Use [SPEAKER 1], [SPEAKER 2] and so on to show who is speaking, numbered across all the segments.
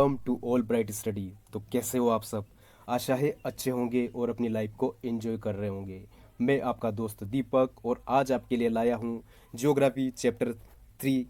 [SPEAKER 1] Welcome to all bright study. तो कैसे हो आप सब? आशा है अच्छे होंगे और अपनी लाइफ को एंजॉय कर रहे होंगे। मैं आपका दोस्त दीपक और आज आपके लिए लाया हूँ geography chapter 3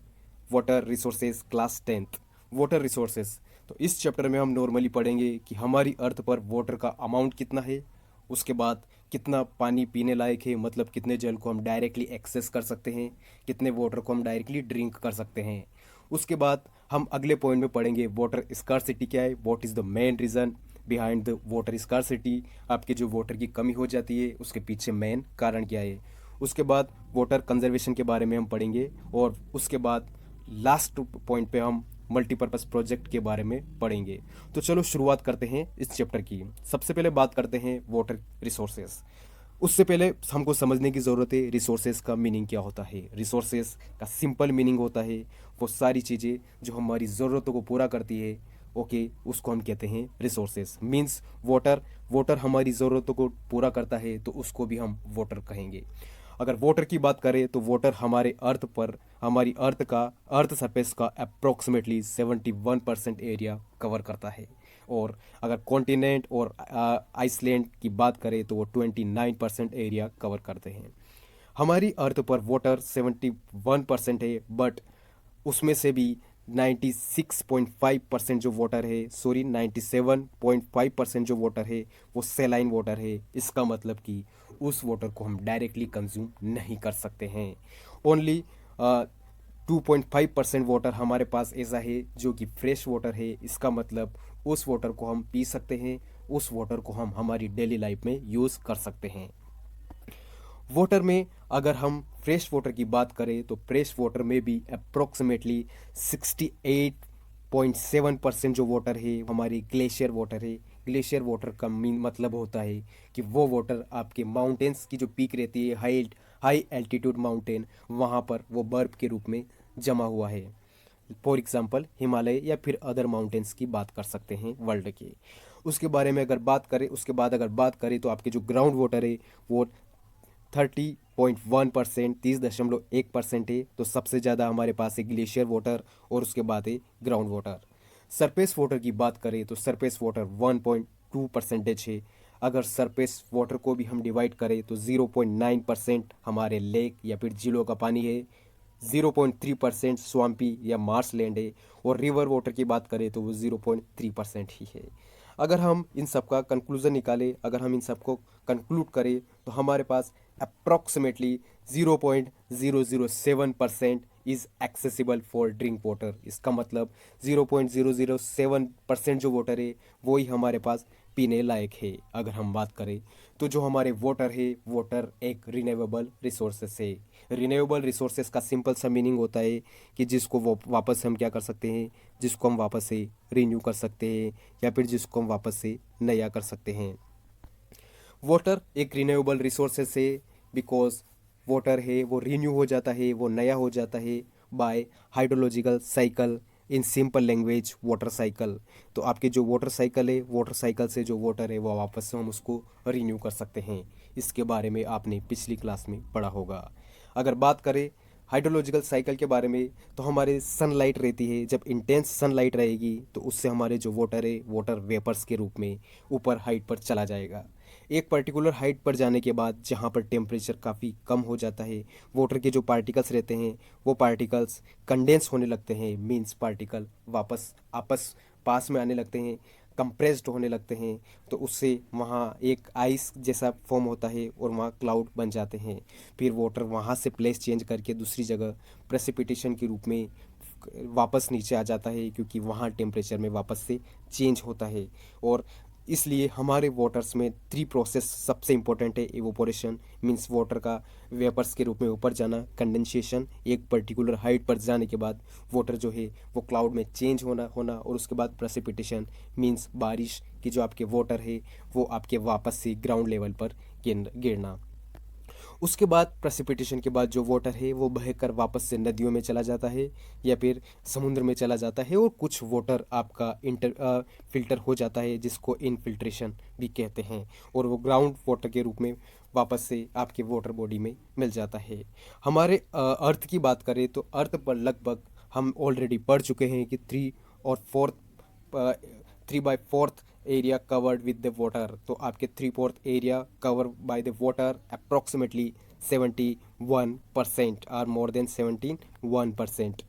[SPEAKER 1] water resources class 10th water resources. तो इस चैप्टर में हम नॉर्मली पढ़ेंगे कि हमारी अर्थ पर वाटर का अमाउंट कितना है, उसके बाद कितना पानी पीने लायक है, मतलब कितने जल को हम डायरेक्टली एक्सेस कर सकते हैं, कितने वाटर को हम डायरेक्टली ड्रिंक कर सकते हैं। उसके बाद हम अगले पॉइंट में पढ़ेंगे वाटर स्कार्सिटी क्या है, what is the main reason behind the water scarcity. आपके जो वाटर की कमी हो जाती है उसके पीछे मेन कारण क्या है। उसके बाद वाटर कंजर्वेशन के बारे में हम पढ़ेंगे और उसके बाद लास्ट पॉइंट पे हम मल्टीपर्पज़ प्रोजेक्ट के बारे में पढ़ेंगे। तो चलो शुरुआत करते हैं इस चैप्टर की। सबसे पहले बात करते हैं वाटर रिसोर्सेज। उससे पहले हमको समझने की ज़रूरत है रिसोर्सेज का मीनिंग क्या होता है। रिसोर्सेज का सिंपल मीनिंग होता है वो सारी चीज़ें जो हमारी ज़रूरतों को पूरा करती है, ओके, उसको हम कहते हैं रिसोर्सेज। मीन्स वाटर, वाटर हमारी ज़रूरतों को पूरा करता है तो उसको भी हम वाटर कहेंगे। अगर वाटर की बात करें तो वाटर हमारे अर्थ पर, हमारी अर्थ सरफेस का अप्रोक्सीमेटली 71% एरिया कवर करता है। और अगर कॉन्टिनेंट और आइसलैंड की बात करें तो वो 29% एरिया कवर करते हैं। हमारी अर्थ पर वाटर 71% है, बट उसमें से भी 96.5% जो वाटर है, सॉरी 97.5% जो वाटर है वो सेलाइन वाटर है। इसका मतलब कि उस वाटर को हम डायरेक्टली कंज्यूम नहीं कर सकते हैं। ओनली 2.5% वाटर हमारे पास ऐसा है जो कि फ्रेश वाटर है। इसका मतलब उस वाटर को हम पी सकते हैं, उस वाटर को हम हमारी डेली लाइफ में यूज़ कर सकते हैं। वाटर में अगर हम फ्रेश वाटर की बात करें तो फ्रेश वाटर में भी अप्रोक्सीमेटली 68.7% जो वाटर है हमारी ग्लेशियर वाटर है। ग्लेशियर वाटर का मीन मतलब होता है कि वो वाटर आपके माउंटेन्स की जो पीक रहती है, हाई एल्टीट्यूड माउंटेन, वहाँ पर वो बर्फ़ के रूप में जमा हुआ है। फॉर एग्जाम्पल हिमालय या फिर अदर माउंटेन्स की बात कर सकते हैं वर्ल्ड के। उसके बारे में अगर बात करें, उसके बाद अगर बात करें तो आपके जो ग्राउंड वाटर है वो 30.1%, 30.1% है। तो सबसे ज़्यादा हमारे पास है ग्लेशियर वाटर और उसके बाद है ग्राउंड वाटर। सरफेस वाटर की बात करें तो सरफेस वाटर 1.2% है। अगर सरफेस वाटर को भी हम डिवाइड करें तो 0.9% हमारे लेक या फिर झीलों का पानी है, 0.3% स्वाम्पी या मार्श लैंड है, और रिवर वाटर की बात करें तो वो 0.3% ही है। अगर हम इन सब का कंक्लूजन निकालें, अगर हम इन सब को कंक्लूड करें तो हमारे पास approximately 0.007% is accessible for drink water. इसका मतलब 0.007% जो वाटर है वो ही हमारे पास पीने लायक है। अगर हम बात करें तो जो हमारे वाटर है, वाटर एक रिन्यूएबल रिसोर्सेस है। रिन्यूएबल रिसोर्सेस का सिंपल सा मीनिंग होता है कि जिसको वो वापस हम क्या कर सकते हैं, जिसको हम वापस से रिन्यू कर सकते हैं या फिर जिसको हम वापस से नया कर सकते हैं। वाटर एक रिन्यूएबल रिसोर्सेस है बिकॉज वाटर है वो रिन्यू हो जाता है, वो नया हो जाता है by hydrological cycle, in simple language water cycle. तो आपके जो वाटर साइकिल है, वाटर साइकिल से जो वाटर है वो वापस से हम उसको रिन्यू कर सकते हैं। इसके बारे में आपने पिछली क्लास में पढ़ा होगा। अगर बात करें हाइड्रोलॉजिकल साइकिल के बारे में तो हमारे सनलाइट रहती है, जब इंटेंस सनलाइट रहेगी तो उससे हमारे जो वाटर है वाटर वेपर्स के रूप में ऊपर हाइट पर चला जाएगा। एक पर्टिकुलर हाइट पर जाने के बाद जहाँ पर टेम्परेचर काफ़ी कम हो जाता है, वाटर के जो पार्टिकल्स रहते हैं वो पार्टिकल्स कंडेंस होने लगते हैं। मीन्स पार्टिकल वापस आपस पास में आने लगते हैं, कंप्रेस्ड होने लगते हैं। तो उससे वहाँ एक आइस जैसा फॉर्म होता है और वहाँ क्लाउड बन जाते हैं। फिर वाटर वहाँ से प्लेस चेंज करके दूसरी जगह प्रेसिपिटेशन के रूप में वापस नीचे आ जाता है, क्योंकि वहाँ टेम्परेचर में वापस से चेंज होता है। और इसलिए हमारे वाटर्स में 3 प्रोसेस सबसे इंपॉर्टेंट है। एवोपोरेशन मीन्स वाटर का वेपर्स के रूप में ऊपर जाना, कंडेंसेशन एक पर्टिकुलर हाइट पर जाने के बाद वाटर जो है वो क्लाउड में चेंज होना और उसके बाद प्रेसिपिटेशन मीन्स बारिश की जो आपके वाटर है वो आपके वापस से ग्राउंड लेवल पर गिरना। उसके बाद प्रेसिपिटेशन के बाद जो वाटर है वो बहकर वापस से नदियों में चला जाता है या फिर समुद्र में चला जाता है, और कुछ वाटर आपका फिल्टर हो जाता है जिसको इनफिल्ट्रेशन भी कहते हैं, और वो ग्राउंड वाटर के रूप में वापस से आपके वाटर बॉडी में मिल जाता है। हमारे अर्थ की बात करें तो अर्थ पर लगभग हम ऑलरेडी पढ़ चुके हैं कि 3 और 4 3/4 area covered with the water, तो आपके 3/4 area cover by the water approximately 71% और more than 71%।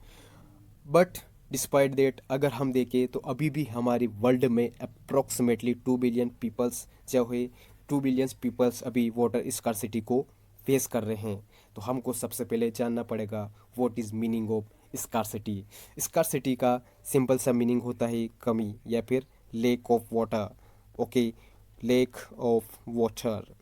[SPEAKER 1] But despite that अगर हम देखें तो अभी भी हमारी वर्ल्ड में अप्रॉक्सीमेटली 2 बिलियन पीपल्स जो है 2 बिलियन पीपल्स अभी वाटर स्कार्सिटी को फेस कर रहे हैं। तो हमको सबसे पहले जानना पड़ेगा what is meaning of scarcity. Scarcity का सिंपल सा मीनिंग होता है कमी या फिर lake of water. Okay, lake of water.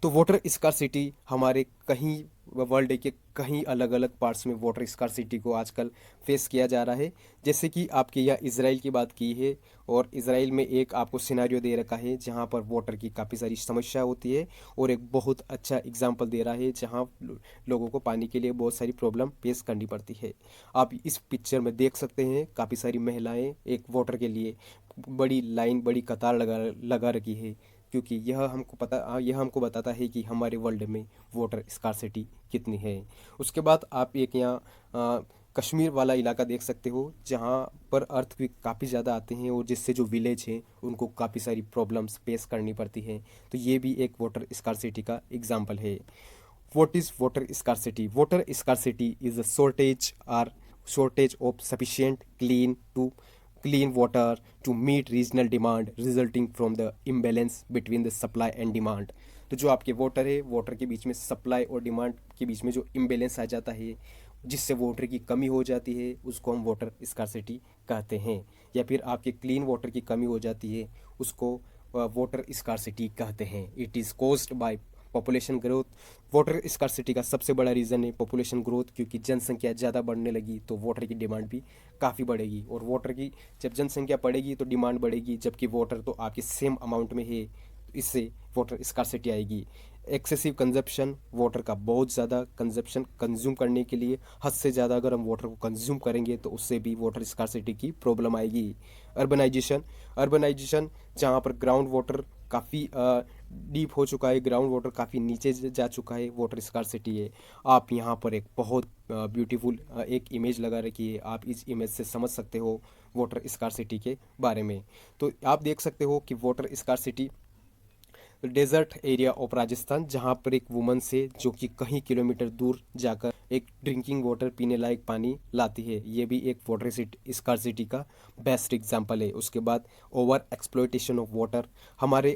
[SPEAKER 1] तो वाटर स्कार्सिटी हमारे कहीं वर्ल्ड के कहीं अलग अलग पार्ट्स में वाटर स्कार्सिटी को आजकल फेस किया जा रहा है। जैसे कि आपके यहाँ इसराइल की बात की है, और इसराइल में एक आपको सिनारियो दे रखा है जहाँ पर वाटर की काफ़ी सारी समस्या होती है, और एक बहुत अच्छा एग्जांपल दे रहा है जहाँ लोगों को पानी के लिए बहुत सारी प्रॉब्लम फेस करनी पड़ती है। आप इस पिक्चर में देख सकते हैं काफ़ी सारी महिलाएं एक वाटर के लिए बड़ी लाइन बड़ी कतार लगा लगा रखी है, क्योंकि यह हमको बताता है कि हमारे वर्ल्ड में वाटर स्कार्सिटी कितनी है। उसके बाद आप एक यहाँ कश्मीर वाला इलाका देख सकते हो जहाँ पर अर्थक्वेक काफ़ी ज़्यादा आते हैं, और जिससे जो विलेज हैं उनको काफ़ी सारी प्रॉब्लम्स फेस करनी पड़ती हैं। तो ये भी एक वाटर स्कार्सिटी का एग्जाम्पल है। What is water scarcity? Water scarcity is a shortage of sufficient clean water to meet regional demand resulting from the imbalance between the supply and demand। तो जो आपके वाटर है, वाटर के बीच में supply और demand के बीच में जो इम्बेलेंस आ जाता है, जिससे वाटर की कमी हो जाती है, उसको हम वाटर स्कार्सिटी कहते हैं। या फिर आपके क्लीन वाटर की कमी हो जाती है, उसको वाटर स्कार्सिटी कहते हैं। It is caused by population growth. Water scarcity का सबसे बड़ा रीज़न है पॉपुलेशन ग्रोथ, क्योंकि जनसंख्या ज़्यादा बढ़ने लगी तो वाटर की डिमांड भी काफ़ी बढ़ेगी, और वाटर की जब जनसंख्या बढ़ेगी तो डिमांड बढ़ेगी, जबकि वाटर तो आपके सेम अमाउंट में है, तो इससे वाटर स्कार्सिटी आएगी। एक्सेसिव कंजप्शन, वाटर का बहुत ज़्यादा कंजप्शन, कंज्यूम करने के लिए हद से ज़्यादा अगर हम वाटर को कंज्यूम करेंगे तो उससे भी वाटर स्कार्सिटी की प्रॉब्लम आएगी। अर्बनाइजेशन जहाँ पर ग्राउंड वाटर काफ़ी डीप हो चुका है, ग्राउंड वाटर काफ़ी नीचे जा चुका है, वाटर स्कार्सिटी है। आप यहाँ पर एक बहुत ब्यूटीफुल एक इमेज लगा रखी है, आप इस इमेज से समझ सकते हो वाटर स्कार्सिटी के बारे में। तो आप देख सकते हो कि water scarcity desert area of Rajasthan, जहाँ पर एक वुमन से जो कि कहीं किलोमीटर दूर जाकर एक ड्रिंकिंग वाटर पीने लायक पानी लाती है, ये भी एक वाटर स्कार्सिटी का बेस्ट एग्जांपल है। उसके बाद ओवर एक्सप्लॉयटेशन ऑफ वाटर, हमारे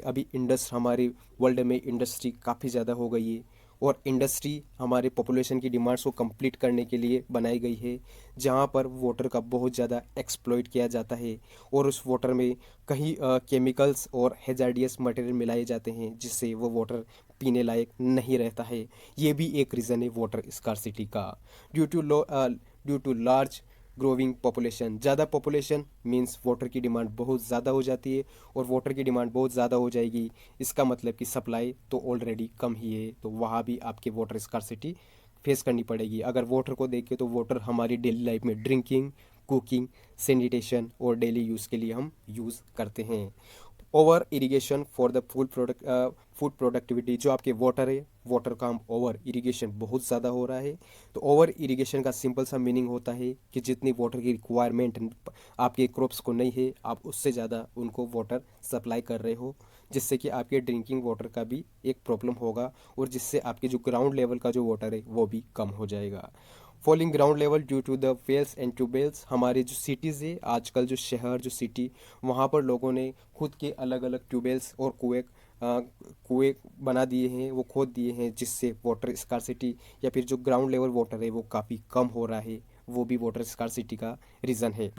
[SPEAKER 1] वर्ल्ड में इंडस्ट्री काफ़ी ज़्यादा हो गई है, और इंडस्ट्री हमारे पॉपुलेशन की डिमांड्स को कंप्लीट करने के लिए बनाई गई है, जहाँ पर वाटर का बहुत ज़्यादा एक्सप्लॉइट किया जाता है, और उस वाटर में कहीं केमिकल्स और हैजार्डियस मटेरियल मिलाए जाते हैं, जिससे वो वाटर पीने लायक नहीं रहता है। ये भी एक रीज़न है वाटर स्कार्सिटी का। Due to large growing population, ज़्यादा पॉपुलेशन मीन्स वाटर की डिमांड बहुत ज़्यादा हो जाती है, और वाटर की डिमांड बहुत ज़्यादा हो जाएगी, इसका मतलब कि सप्लाई तो ऑलरेडी कम ही है, तो वहाँ भी आपके वाटर स्कार्सिटी फेस करनी पड़ेगी। अगर वाटर को देखें तो वाटर हमारी डेली लाइफ में ड्रिंकिंग, कुकिंग, सैनिटेशन और डेली यूज़ के लिए हम यूज़ करते हैं। Over irrigation for the food productivity, जो आपके वाटर है, वाटर का हम ओवर इरिगेशन बहुत ज़्यादा हो रहा है। तो ओवर इरिगेशन का सिंपल सा मीनिंग होता है कि जितनी वाटर की रिक्वायरमेंट आपके क्रॉप्स को नहीं है, आप उससे ज़्यादा उनको वाटर सप्लाई कर रहे हो, जिससे कि आपके ड्रिंकिंग वाटर का भी एक प्रॉब्लम होगा, और जिससे आपके जो ग्राउंड लेवल का जो वाटर है वो भी कम हो जाएगा। Falling ground level due to the wells and tubewells, हमारे जो सिटीज़ है आजकल, जो शहर जो सिटी, वहाँ पर लोगों ने खुद के अलग अलग ट्यूबवेल्स और कुएं बना दिए हैं, वो खोद दिए हैं, जिससे वाटर स्कार्सिटी या फिर जो ग्राउंड लेवल वाटर है वो काफ़ी कम हो रहा है, वो भी वाटर स्कार्सिटी का रीज़न है।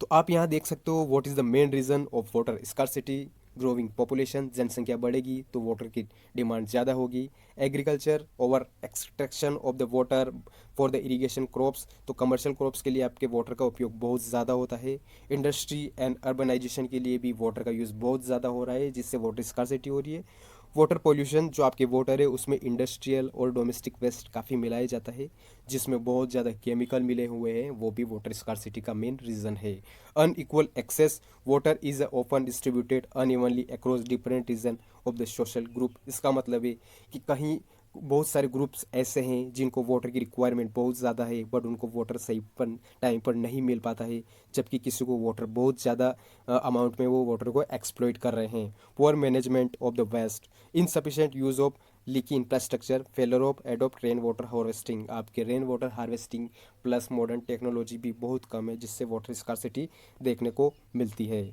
[SPEAKER 1] तो आप यहाँ देख सकते हो what is the main reason of water scarcity. Growing population, जनसंख्या बढ़ेगी तो वाटर की डिमांड ज़्यादा होगी। Agriculture, over extraction of the water for the irrigation crops, तो कमर्शियल क्रॉप्स के लिए आपके वाटर का उपयोग बहुत ज़्यादा होता है। इंडस्ट्री एंड अर्बनाइजेशन के लिए भी वाटर का यूज़ बहुत ज़्यादा हो रहा है, जिससे वाटर स्कार्सिटी हो रही है। वाटर पोल्यूशन, जो आपके वाटर है उसमें इंडस्ट्रियल और डोमेस्टिक वेस्ट काफ़ी मिलाया जाता है, जिसमें बहुत ज़्यादा केमिकल मिले हुए हैं, वो भी वाटर स्कार्सिटी का मेन रीज़न है। Unequal access, water is often distributed unevenly across different region of the social group, इसका मतलब है कि कहीं बहुत सारे ग्रुप्स ऐसे हैं जिनको वाटर की रिक्वायरमेंट बहुत ज़्यादा है, बट उनको वाटर सही पर टाइम पर नहीं मिल पाता है, जबकि किसी को वाटर बहुत ज़्यादा अमाउंट में वो वाटर को एक्सप्लॉइट कर रहे हैं। Poor management of the waste, insufficient use of leaky infrastructure, failure of adopt rain water harvesting. आपके rain water harvesting plus modern technology भी बहुत कम है, जिससे वाटर स्कार्सिटी देखने को मिलती है।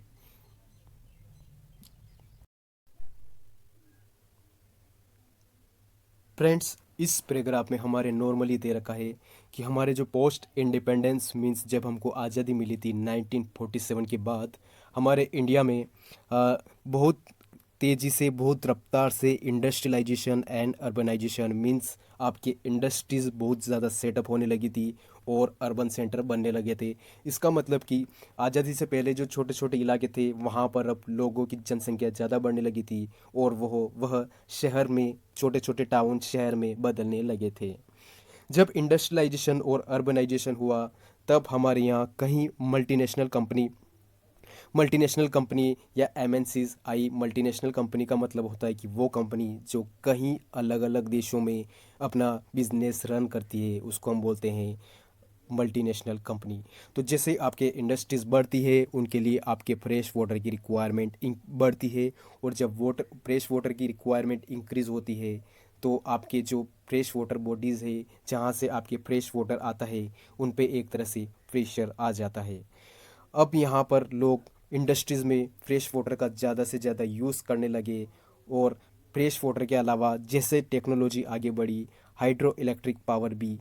[SPEAKER 1] फ्रेंड्स, इस पैराग्राफ में हमारे नॉर्मली दे रखा है कि हमारे जो पोस्ट इंडिपेंडेंस मींस जब हमको आज़ादी मिली थी 1947 के बाद, हमारे इंडिया में बहुत तेज़ी से, बहुत रफ्तार से इंडस्ट्रियलाइजेशन एंड अर्बनाइजेशन मींस आपके इंडस्ट्रीज़ बहुत ज़्यादा सेटअप होने लगी थी और अर्बन सेंटर बनने लगे थे। इसका मतलब कि आज़ादी से पहले जो छोटे छोटे इलाके थे वहाँ पर अब लोगों की जनसंख्या ज़्यादा बढ़ने लगी थी और वह शहर में, छोटे छोटे टाउन शहर में बदलने लगे थे। जब इंडस्ट्रियलाइजेशन और अर्बनाइजेशन हुआ, तब हमारे यहाँ कहीं मल्टीनेशनल कंपनी या एमएनसीज आई। मल्टीनेशनल कंपनी का मतलब होता है कि वो कंपनी जो कहीं अलग अलग देशों में अपना बिजनेस रन करती है, उसको हम बोलते हैं मल्टीनेशनल कंपनी। तो जैसे आपके इंडस्ट्रीज़ बढ़ती है, उनके लिए आपके फ्रेश वाटर की रिक्वायरमेंट बढ़ती है, और जब फ्रेश वाटर की रिक्वायरमेंट इंक्रीज़ होती है, तो आपके जो फ्रेश वाटर बॉडीज़ है, जहाँ से आपके फ्रेश वाटर आता है, उन पे एक तरह से प्रेशर आ जाता है। अब यहाँ पर लोग इंडस्ट्रीज़ में फ्रेश वाटर का ज़्यादा से ज़्यादा यूज़ करने लगे, और फ्रेश वाटर के अलावा जैसे टेक्नोलॉजी आगे बढ़ी, हाइड्रो इलेक्ट्रिक पावर भी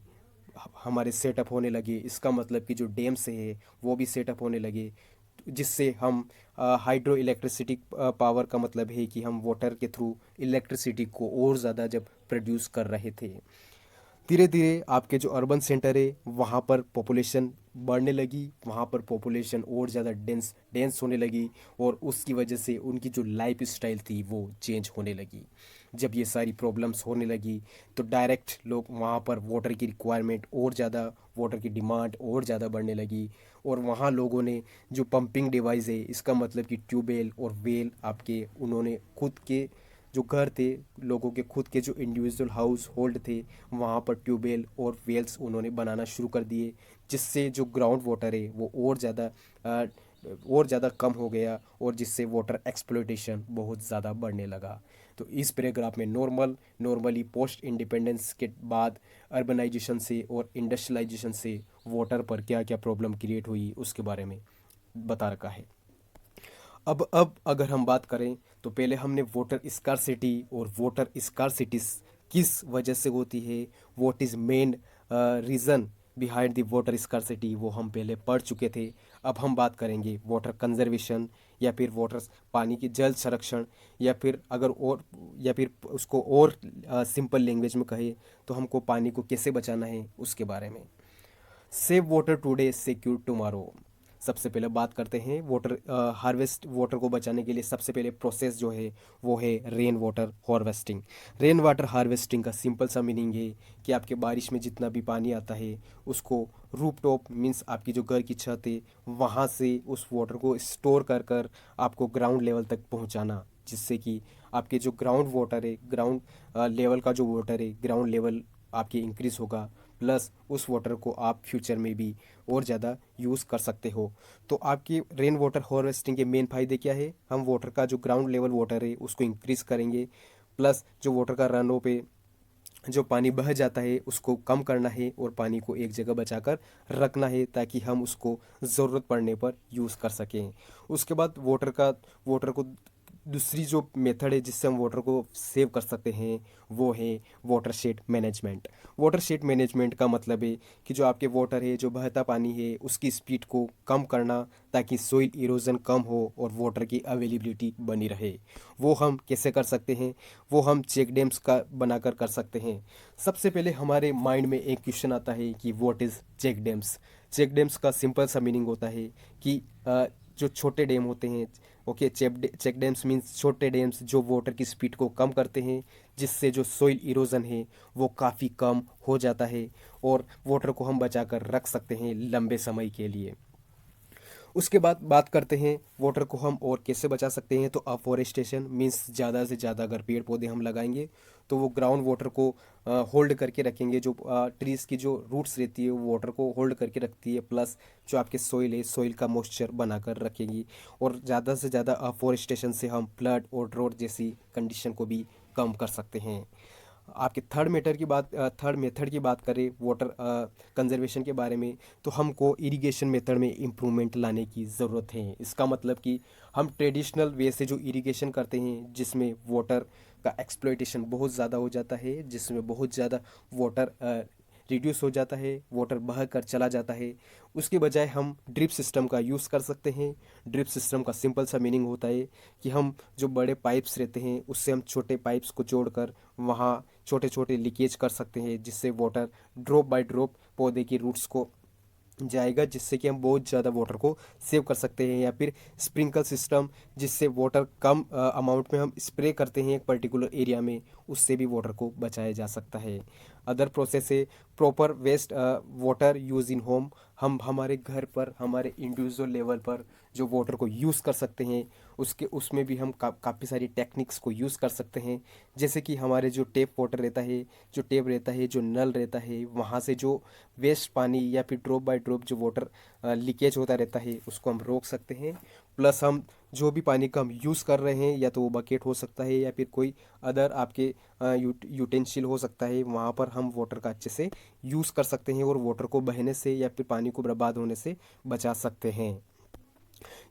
[SPEAKER 1] हमारे सेटअप होने लगे। इसका मतलब कि जो डैम से है वो भी सेटअप होने लगे, जिससे हम हाइड्रो इलेक्ट्रिसिटी पावर का मतलब है कि हम वाटर के थ्रू इलेक्ट्रिसिटी को और ज़्यादा जब प्रोड्यूस कर रहे थे। धीरे धीरे आपके जो अर्बन सेंटर है वहाँ पर पॉपुलेशन बढ़ने लगी, वहाँ पर पॉपुलेशन और ज़्यादा डेंस डेंस होने लगी, और उसकी वजह से उनकी जो लाइफ स्टाइल थी वो चेंज होने लगी। जब ये सारी प्रॉब्लम्स होने लगी, तो डायरेक्ट लोग वहाँ पर वाटर की रिक्वायरमेंट और ज़्यादा, वाटर की डिमांड और ज़्यादा बढ़ने लगी, और वहाँ लोगों ने जो पंपिंग डिवाइस है, इसका मतलब कि ट्यूबवेल और वेल, आपके उन्होंने खुद के जो घर थे, लोगों के खुद के जो इंडिविजुअल हाउस होल्ड थे, वहाँ पर ट्यूबवेल और वेल्स उन्होंने बनाना शुरू कर दिए, जिससे जो ग्राउंड वाटर है वो और ज़्यादा कम हो गया, और जिससे वाटर एक्सप्लॉयटेशन बहुत ज़्यादा बढ़ने लगा। तो इस पैराग्राफ में नॉर्मली पोस्ट इंडिपेंडेंस के बाद अर्बनाइजेशन से और इंडस्ट्रियलाइजेशन से वाटर पर क्या क्या प्रॉब्लम क्रिएट हुई उसके बारे में बता रखा है। अब अगर हम बात करें, तो पहले हमने वोटर स्कार्सिटी और वोटर स्कार्सिटीज किस वजह से होती है, what is main reason behind the voter scarcity, वो हम पहले पढ़ चुके थे। अब हम बात करेंगे वाटर कंजर्वेशन, या फिर वाटर, पानी की जल संरक्षण, या फिर अगर और, या फिर उसको और सिंपल लैंग्वेज में कहे तो हमको पानी को कैसे बचाना है उसके बारे में। Save water today secure tomorrow. सबसे पहले बात करते हैं वाटर हार्वेस्ट, वाटर को बचाने के लिए सबसे पहले प्रोसेस जो है वो है rain water harvesting. Rain water harvesting का सिंपल सा मीनिंग है कि आपके बारिश में जितना भी पानी आता है, उसको रूफ टॉप मीन्स आपकी जो घर की छत है, वहाँ से उस वाटर को स्टोर कर कर आपको ग्राउंड लेवल तक पहुँचाना, जिससे कि आपके जो ग्राउंड वाटर है, ग्राउंड लेवल का जो वाटर है, ग्राउंड लेवल आपकी इंक्रीज़ होगा, प्लस उस वाटर को आप फ्यूचर में भी और ज़्यादा यूज़ कर सकते हो। तो आपकी रेन वाटर हार्वेस्टिंग के मेन फ़ायदे क्या है, हम वाटर का जो ग्राउंड लेवल वाटर है उसको इंक्रीज़ करेंगे, प्लस जो वाटर का रनों पे जो पानी बह जाता है उसको कम करना है, और पानी को एक जगह बचाकर रखना है, ताकि हम उसको ज़रूरत पड़ने पर यूज़ कर सकें। उसके बाद वाटर को दूसरी जो मेथड है जिससे हम वाटर को सेव कर सकते हैं, वो है water shade management. Water shade management का मतलब है कि जो आपके वाटर है, जो बहता पानी है, उसकी स्पीड को कम करना, ताकि सोइल इरोजन कम हो और वाटर की अवेलेबिलिटी बनी रहे। वो हम कैसे कर सकते हैं, वो हम चेक डैम्स का बनाकर कर सकते हैं। सबसे पहले हमारे माइंड में एक क्वेश्चन आता है कि what is check dams. Check dams का सिंपल सा मीनिंग होता है कि जो छोटे डैम होते हैं, ओके, चेक डैम्स मीन्स छोटे डैम्स जो वाटर की स्पीड को कम करते हैं, जिससे जो सोइल इरोजन है वो काफ़ी कम हो जाता है, और वाटर को हम बचा कर रख सकते हैं लंबे समय के लिए। उसके बाद बात करते हैं वाटर को हम और कैसे बचा सकते हैं। तो अफॉरेस्टेशन मीन्स ज़्यादा से ज़्यादा अगर पेड़ पौधे हम लगाएंगे तो वो ग्राउंड वाटर को होल्ड करके रखेंगे। जो ट्रीज़ की जो रूट्स रहती है वो वाटर को होल्ड करके रखती है, प्लस जो आपके सॉइल है सॉइल का मॉइस्चर बनाकर रखेंगी। और ज़्यादा से ज़्यादा अफॉरेस्टेशन से हम फ्लड और ड्रॉट जैसी कंडीशन को भी कम कर सकते हैं। आपके थर्ड मेथड की बात करें वाटर कंजर्वेशन के बारे में, तो हमको इरिगेशन मेथड में इम्प्रूवमेंट लाने की ज़रूरत है। इसका मतलब कि हम ट्रेडिशनल वे से जो इरिगेशन करते हैं जिसमें वाटर का एक्सप्लॉइटेशन बहुत ज़्यादा हो जाता है, जिसमें बहुत ज़्यादा वाटर रिड्यूस हो जाता है, वाटर बह कर चला जाता है, उसके बजाय हम ड्रिप सिस्टम का यूज़ कर सकते हैं। ड्रिप सिस्टम का सिंपल सा मीनिंग होता है कि हम जो बड़े पाइप्स रहते हैं उससे हम छोटे पाइप्स को जोड़कर वहाँ छोटे छोटे लीकेज कर सकते हैं, जिससे वाटर ड्रॉप बाय ड्रॉप पौधे की रूट्स को जाएगा, जिससे कि हम बहुत ज़्यादा वाटर को सेव कर सकते हैं। या फिर स्प्रिंकल सिस्टम, जिससे वाटर कम अमाउंट में हम स्प्रे करते हैं एक पर्टिकुलर एरिया में, उससे भी वाटर को बचाया जा सकता है। अदर प्रोसेस है proper waste water use in home. हम हमारे घर पर हमारे इंडिविजुअल लेवल पर जो वाटर को यूज़ कर सकते हैं उसमें भी हम काफ़ी सारी टेक्निक्स को यूज़ कर सकते हैं। जैसे कि हमारे जो टेप वाटर रहता है, जो टेप रहता है, जो नल रहता है, वहाँ से जो वेस्ट पानी या फिर ड्रॉप बाय ड्रॉप जो वाटर लीकेज होता रहता है उसको हम रोक सकते हैं। प्लस हम जो भी पानी का हम यूज़ कर रहे हैं, या तो वो बकेट हो सकता है या फिर कोई अदर आपके यूटेंसिल हो सकता है, वहाँ पर हम वाटर का अच्छे से यूज़ कर सकते हैं और वाटर को बहने से या फिर पानी को बर्बाद होने से बचा सकते हैं।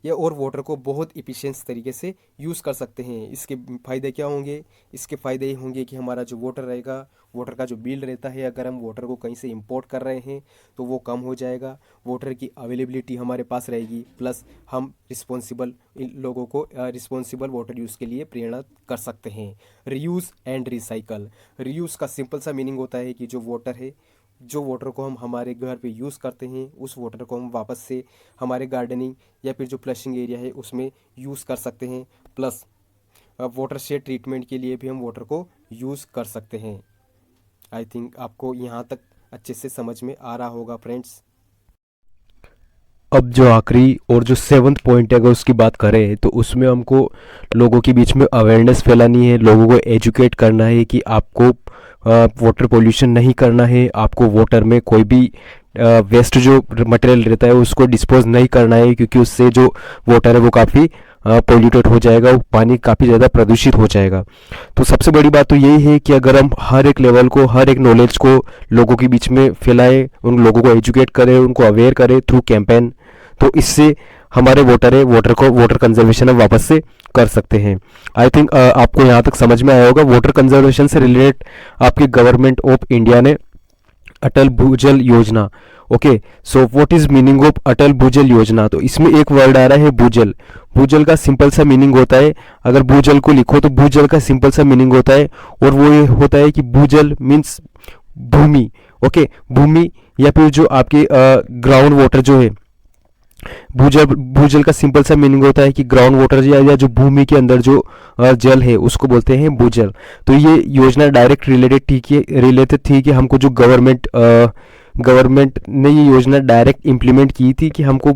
[SPEAKER 1] या और वाटर को बहुत इफ़िशिएंट तरीके से यूज़ कर सकते हैं। इसके फ़ायदे क्या होंगे? इसके फ़ायदे ये होंगे कि हमारा जो वाटर रहेगा, वाटर का जो बिल रहता है, अगर हम वाटर को कहीं से इंपोर्ट कर रहे हैं तो वो कम हो जाएगा। वाटर की अवेलेबिलिटी हमारे पास रहेगी, प्लस हम रिस्पॉन्सिबल लोगों को रिस्पॉन्सिबल वाटर यूज़ के लिए प्रेरणा कर सकते हैं। Reuse and recycle. रीयूज़ का सिंपल सा मीनिंग होता है कि जो वाटर है, जो वाटर को हम हमारे घर पे यूज़ करते हैं उस वाटर को हम वापस से हमारे गार्डनिंग या फिर जो फ्लशिंग एरिया है उसमें यूज़ कर सकते हैं। प्लस वाटर शेड ट्रीटमेंट के लिए भी हम वाटर को यूज़ कर सकते हैं। आई थिंक आपको यहाँ तक अच्छे से समझ में आ रहा होगा फ्रेंड्स।
[SPEAKER 2] अब जो आखिरी और जो 7th पॉइंट है अगर उसकी बात करें तो उसमें हमको लोगों के बीच में अवेयरनेस फैलानी है, लोगों को एजुकेट करना है कि आपको वाटर पोल्यूशन नहीं करना है, आपको वाटर में कोई भी वेस्ट जो मटेरियल रहता है उसको डिस्पोज नहीं करना है, क्योंकि उससे जो वाटर है वो काफ़ी पोल्यूटेड हो जाएगा, वो पानी काफ़ी ज़्यादा प्रदूषित हो जाएगा। तो सबसे बड़ी बात तो यही है कि अगर हम हर एक लेवल को, हर एक नॉलेज को लोगों के बीच में फैलाएं, उन लोगों को एजुकेट करें, उनको अवेयर करें थ्रू कैंपेन, तो इससे हमारे वाटर कंजर्वेशन हम वापस से कर सकते हैं। आई थिंक आपको यहाँ तक समझ में आया होगा। वाटर कंजर्वेशन से रिलेटेड आपकी गवर्नमेंट ऑफ इंडिया ने Atal Bhujal Yojana, okay, so what is meaning of Atal Bhujal Yojana? तो इसमें एक वर्ड आ रहा है भूजल। भूजल का सिंपल सा मीनिंग होता है, अगर भूजल को लिखो तो भूजल का सिंपल सा मीनिंग होता है, और वो ये होता है कि भूजल मीन्स भूमि, ओके, भूमि या फिर जो आपके ग्राउंड वाटर जो है। भूजल का सिंपल सा मीनिंग होता है कि ग्राउंड वाटर या जो भूमि के अंदर जो जल है उसको बोलते हैं भूजल। तो ये योजना डायरेक्ट रिलेटेड थी कि हमको जो गवर्नमेंट ने ये योजना डायरेक्ट इम्प्लीमेंट की थी कि हमको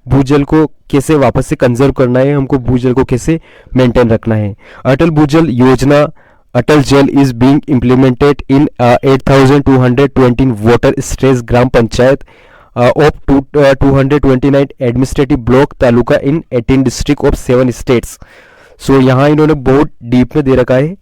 [SPEAKER 2] भूजल को कैसे वापस से कंजर्व करना है, हमको भूजल को कैसे मेंटेन रखना है। अटल Bhujal Yojana, Atal Jal is being implemented in 8220 water stress gram panchayat of 229 administrative block taluka in 18 district of 7 states. So यहाँ इन्होंने बहुत डीप में दे रखा है।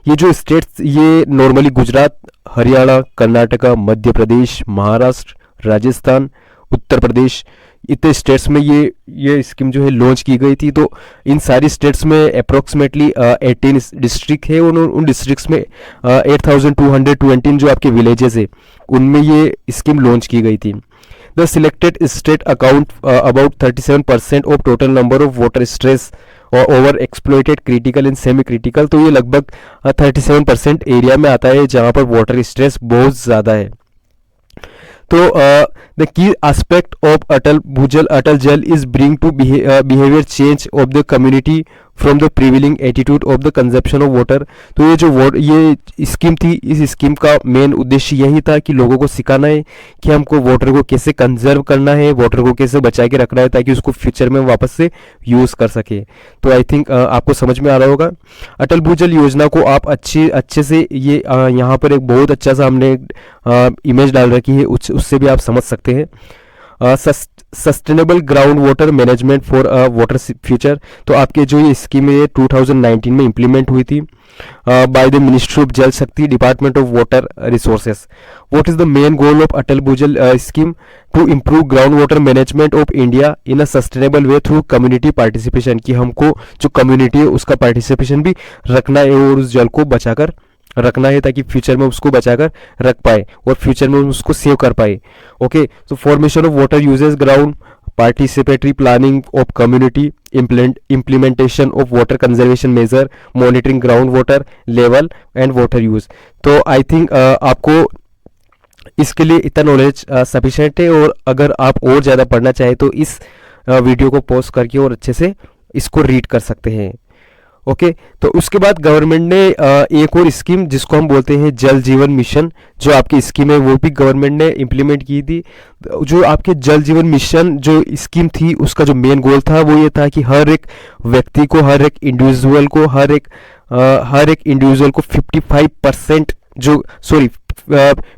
[SPEAKER 2] ये जो स्टेट्स, ये नॉर्मली गुजरात, हरियाणा, कर्नाटका, मध्य प्रदेश, महाराष्ट्र, राजस्थान, उत्तर प्रदेश, इतने स्टेट्स में ये स्कीम जो है लॉन्च की गई थी। तो इन सारी स्टेट्स में अप्रोक्सीमेटली 18 डिस्ट्रिक्ट है, उन डिस्ट्रिक्ट्स में 8220 जो आपके विलेजेस है उनमें ये स्कीम लॉन्च की गई थी। The selected state account about 37% of total number of water stress or over exploited critical and semi critical। तो ये लगभग 37% एरिया में आता है जहाँ पर वाटर स्ट्रेस बहुत ज़्यादा है। तो the key aspect of Atal Jal is bring to behavior change of the community from the prevailing attitude of the consumption of water. तो ये स्कीम थी, इस स्कीम का मेन उद्देश्य यही था कि लोगों को सिखाना है कि हमको वाटर को कैसे कंजर्व करना है, वाटर को कैसे बचा के रखना है ताकि उसको फ्यूचर में वापस से यूज़ कर सके। तो आई थिंक आपको समझ में आ रहा होगा। अटल भूजल योजना को आप अच्छे से ये यहाँ पर एक बहुत अच्छा सा हमने इमेज डाल रखी है, उससे भी आप समझ सकते हैं। Sustainable ground water management for water future. तो आपके जो ये स्कीम है 2019 में इम्प्लीमेंट हुई थी by the ministry of Jal Shakti, department of water resources. What is the main goal of Atal Bhujal scheme? To improve ground water management of India in a sustainable way through community participation. कि हमको जो community है उसका participation भी रखना है और उस जल को बचाकर रखना है ताकि फ्यूचर में उसको बचाकर रख पाए और फ्यूचर में उसको सेव कर पाए। Okay, so formation of water uses ground, participatory planning of community, implementation of water conservation measure, monitoring ground water level and water use. तो आई थिंक आपको इसके लिए इतना नॉलेज सफिशिएंट है, और अगर आप और ज़्यादा पढ़ना चाहें तो इस वीडियो को पॉज करके और अच्छे से इसको रीड कर सकते हैं। ओके, तो उसके बाद गवर्नमेंट ने एक और स्कीम जिसको हम बोलते हैं जल जीवन मिशन, जो आपकी स्कीम है वो भी गवर्नमेंट ने इम्प्लीमेंट की थी। जो आपके जल जीवन मिशन जो स्कीम थी उसका जो मेन गोल था वो ये था कि हर एक व्यक्ति को, हर एक इंडिविजुअल को, हर एक इंडिविजुअल को 55%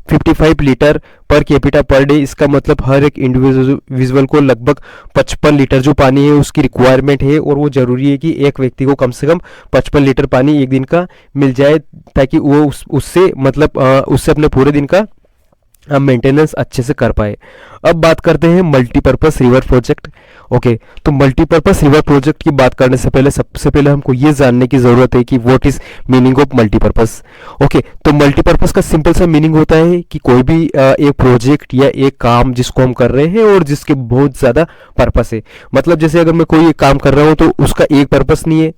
[SPEAKER 2] 55 litre per capita per day. इसका मतलब हर एक इंडिविजुअल को लगभग 55 लीटर जो पानी है उसकी रिक्वायरमेंट है, और वो जरूरी है कि एक व्यक्ति को कम से कम 55 लीटर पानी एक दिन का मिल जाए ताकि वो उससे अपने पूरे दिन का मेंटेनेंस अच्छे से कर पाए। अब बात करते हैं मल्टीपर्पस रिवर प्रोजेक्ट। ओके, तो मल्टीपर्पस रिवर प्रोजेक्ट की बात करने से पहले सबसे पहले हमको ये जानने की जरूरत है कि what is meaning of multipurpose. Okay, तो मल्टीपर्पस का सिंपल सा मीनिंग होता है कि कोई भी एक प्रोजेक्ट या एक काम जिसको हम कर रहे हैं और जिसके बहुत ज्यादा पर्पस है। मतलब जैसे अगर मैं कोई एक काम कर रहा हूँ तो उसका एक पर्पस नहीं है,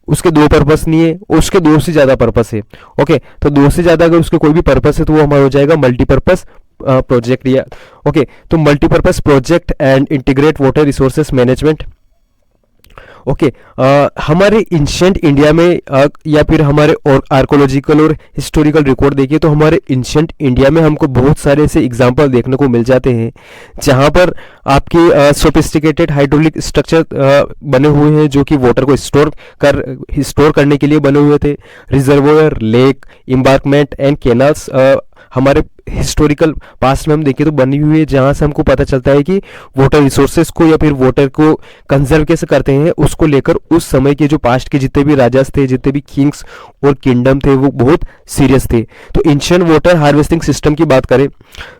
[SPEAKER 2] उसके दो पर्पस नहीं है, उसके दो से ज्यादा पर्पस है। ओके, तो दो से ज्यादा अगर उसके कोई भी पर्पस है तो वो हमारा हो जाएगा मल्टीपर्पस प्रोजेक्ट। या ओके, तो multipurpose project and integrate water resources management. Okay, हमारे एंशिएंट इंडिया में या फिर हमारे आर्कोलॉजिकल और हिस्टोरिकल रिकॉर्ड देखिए तो हमारे एंशिएंट इंडिया में हमको बहुत सारे ऐसे एग्जाम्पल देखने को मिल जाते हैं जहाँ पर आपके सोफिस्टिकेटेड हाइड्रोलिक स्ट्रक्चर बने हुए हैं जो कि वाटर को स्टोर करने के लिए बने हुए थे। Reservoir, lake, embankment and canals हमारे हिस्टोरिकल पास्ट में हम देखें तो बनी हुई है, जहां से हमको पता चलता है कि वाटर रिसोर्सेज को या फिर वाटर को कंजर्व कैसे करते हैं उसको लेकर उस समय के जो पास्ट के जितने भी राजास थे, जितने भी किंग्स और किंगडम थे वो बहुत सीरियस थे। तो एंशिएंट वाटर हार्वेस्टिंग सिस्टम की बात करें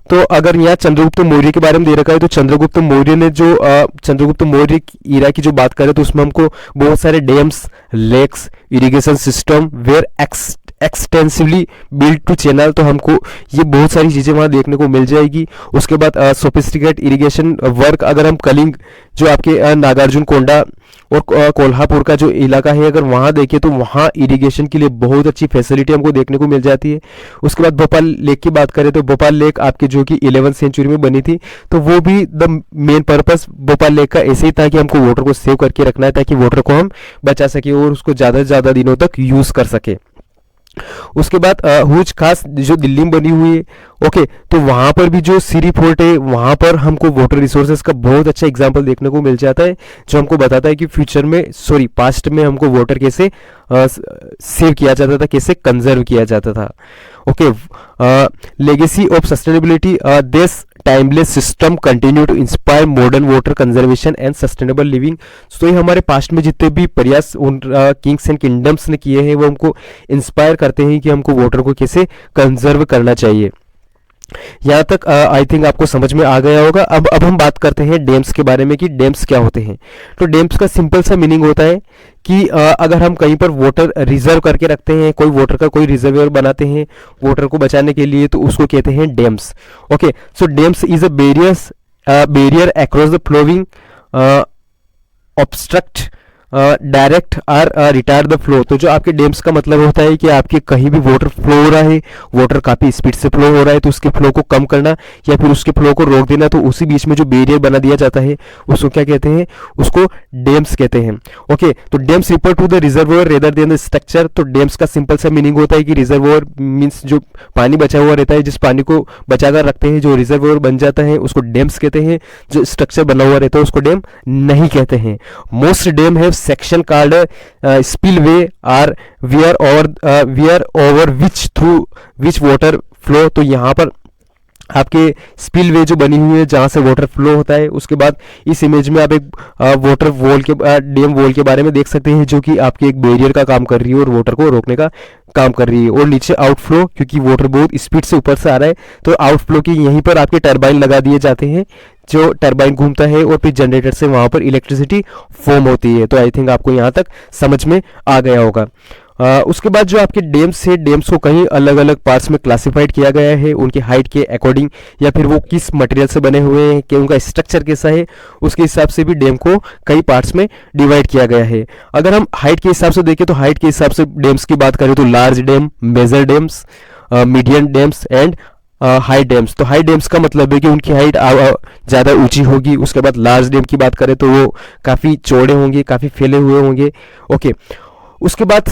[SPEAKER 2] तो अगर यहाँ चंद्रगुप्त मौर्य के बारे में दे रखा है तो चंद्रगुप्त मौर्य ने जो चंद्रगुप्त मौर्य ईरा की जो बात करें तो उसमें हमको बहुत सारे dams, lakes, irrigation system were extensively build to channel, तो हमको ये बहुत सारी चीजें वहां देखने को मिल जाएगी। उसके बाद सोफिस्टिकेट इरिगेशन वर्क, अगर हम कलिंग जो आपके नागार्जुन कोंडा और कोल्हापुर का जो इलाका है अगर वहां देखें तो वहां इरिगेशन के लिए बहुत अच्छी फैसिलिटी हमको देखने को मिल जाती है। उसके बाद भोपाल लेक की बात करें तो भोपाल लेक आपके जो कि 11वीं सेंचुरी में बनी थी, तो वो भी the main purpose Bhopal lake का ऐसे ही था कि हमको वाटर को सेव करके रखना है ताकि वाटर को हम बचा सके और उसको ज्यादा से ज्यादा दिनों तक यूज कर सके। उसके बाद हुज खास जो दिल्ली में बनी हुई है, ओके, तो वहां पर भी जो सीरी फोर्ट है वहां पर हमको वाटर रिसोर्सेज का बहुत अच्छा एग्जांपल देखने को मिल जाता है जो हमको बताता है कि फ्यूचर में पास्ट में हमको वाटर कैसे सेव किया जाता था, कैसे कंजर्व किया जाता था। Okay, legacy of sustainability, this timeless system continue to inspire modern water conservation and sustainable living. तो ये हमारे पास्ट में जितने भी प्रयास उन किंग्स एंड किंगडम्स ने किए हैं वो हमको इंस्पायर करते हैं कि हमको वाटर को कैसे कंजर्व करना चाहिए। यहाँ तक आई थिंक आपको समझ में आ गया होगा। अब हम बात करते हैं डैम्स के बारे में कि डैम्स क्या होते हैं। तो डैम्स का सिंपल सा मीनिंग होता है कि अगर हम कहीं पर वाटर रिजर्व करके रखते हैं, कोई वाटर का कोई रिजर्वेयर बनाते हैं वाटर को बचाने के लिए, तो उसको कहते हैं dams. Okay, so dams is a barrier across the flowing obstruct direct are retire the flow. तो जो आपके डैम्स का मतलब होता है कि आपके कहीं भी वाटर फ्लो हो रहा है, वाटर काफ़ी स्पीड से फ्लो हो रहा है, तो उसके फ्लो को कम करना या फिर उसके फ्लो को रोक देना, तो उसी बीच में जो बैरियर बना दिया जाता है उसको क्या कहते हैं, उसको डैम्स कहते हैं। ओके, तो dams refer to the reservoir rather than the structure. तो डैम्स का सिंपल सा मीनिंग होता है कि रिजर्वोयर मीन्स जो पानी बचा हुआ रहता है, जिस पानी को बचाकर रखते हैं, जो रिजर्वोयर बन जाता है उसको डैम्स कहते हैं। जो स्ट्रक्चर बना हुआ रहता है उसको डैम नहीं कहते हैं। Most dam have section called spillway or weir over which through which water flow. तो यहाँ पर आपके स्पिलवे जो बनी हुई है जहाँ से वाटर फ्लो होता है, उसके बाद इस इमेज में आप एक वाटर वॉल के डैम वॉल के बारे में देख सकते हैं, जो कि आपके एक बैरियर का काम कर रही है और वाटर को रोकने का काम कर रही है। और नीचे आउटफ्लो, क्योंकि वाटर बहुत स्पीड से ऊपर से आ रहा है, तो आउटफ्लो की यहीं पर आपके टरबाइन लगा दिए जाते हैं, जो टरबाइन घूमता है और फिर जनरेटर से वहां पर इलेक्ट्रिसिटी फॉर्म होती है। तो आई थिंक आपको यहाँ तक समझ में आ गया होगा। उसके बाद जो आपके डेम्स है, डेम्स को कहीं अलग अलग पार्ट्स में क्लासिफाइड किया गया है उनकी हाइट के अकॉर्डिंग, या फिर वो किस मटेरियल से बने हुए हैं, कि उनका स्ट्रक्चर कैसा है, उसके हिसाब से भी डैम को कई पार्ट्स में डिवाइड किया गया है। अगर हम हाइट के हिसाब से देखें तो हाइट के हिसाब से डैम्स की बात करें तो large dam, major dams, medium dams and high dams. तो हाई डैम्स का मतलब है कि उनकी हाइट ज़्यादा ऊंची होगी। उसके बाद लार्ज डैम की बात करें तो वो काफ़ी चौड़े होंगे, काफ़ी फैले हुए होंगे। ओके, उसके बाद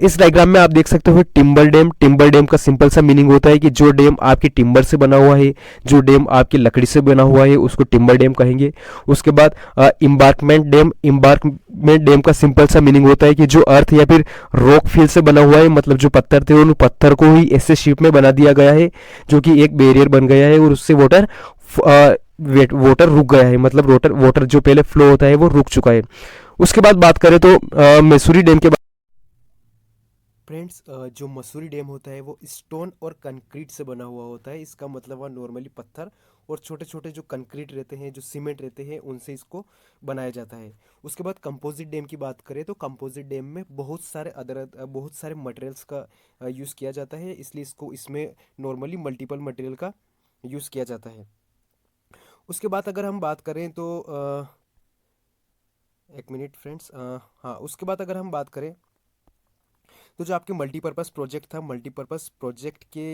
[SPEAKER 2] इस डायग्राम में आप देख सकते हो टिम्बर डैम। टिम्बर डैम का सिंपल सा मीनिंग होता है कि जो डैम आपके टिम्बर से बना हुआ है, जो डैम आपकी लकड़ी से बना हुआ है, उसको टिम्बर डैम कहेंगे। उसके बाद इम्बार्कमेंट डैम। इम्बार्कमेंट डैम का सिंपल सा मीनिंग होता है कि जो अर्थ या फिर रॉक फिल से बना हुआ है, मतलब जो पत्थर थे उन पत्थर को ही ऐसे शेप में बना दिया गया है जो कि एक बैरियर बन गया है और उससे वाटर रुक गया है, मतलब वाटर जो पहले फ्लो होता है वो रुक चुका है। उसके बाद बात करें तो मैसूरी डैम के।
[SPEAKER 1] फ्रेंड्स, जो मसूरी डैम होता है वो स्टोन और कंक्रीट से बना हुआ होता है। इसका मतलब वह नॉर्मली पत्थर और छोटे छोटे जो कंक्रीट रहते हैं, जो सीमेंट रहते हैं, उनसे इसको बनाया जाता है। उसके बाद कंपोजिट डैम की बात करें तो कंपोजिट डैम में बहुत सारे मटेरियल्स का यूज़ किया जाता है, इसलिए इसको इसमें नॉर्मली मल्टीपल मटेरियल का यूज़ किया जाता है। उसके बाद अगर हम बात करें तो एक मिनट फ्रेंड्स, हाँ, उसके बाद अगर हम बात करें तो जो आपके मल्टीपर्पज़ प्रोजेक्ट था, मल्टीपर्पज़ प्रोजेक्ट के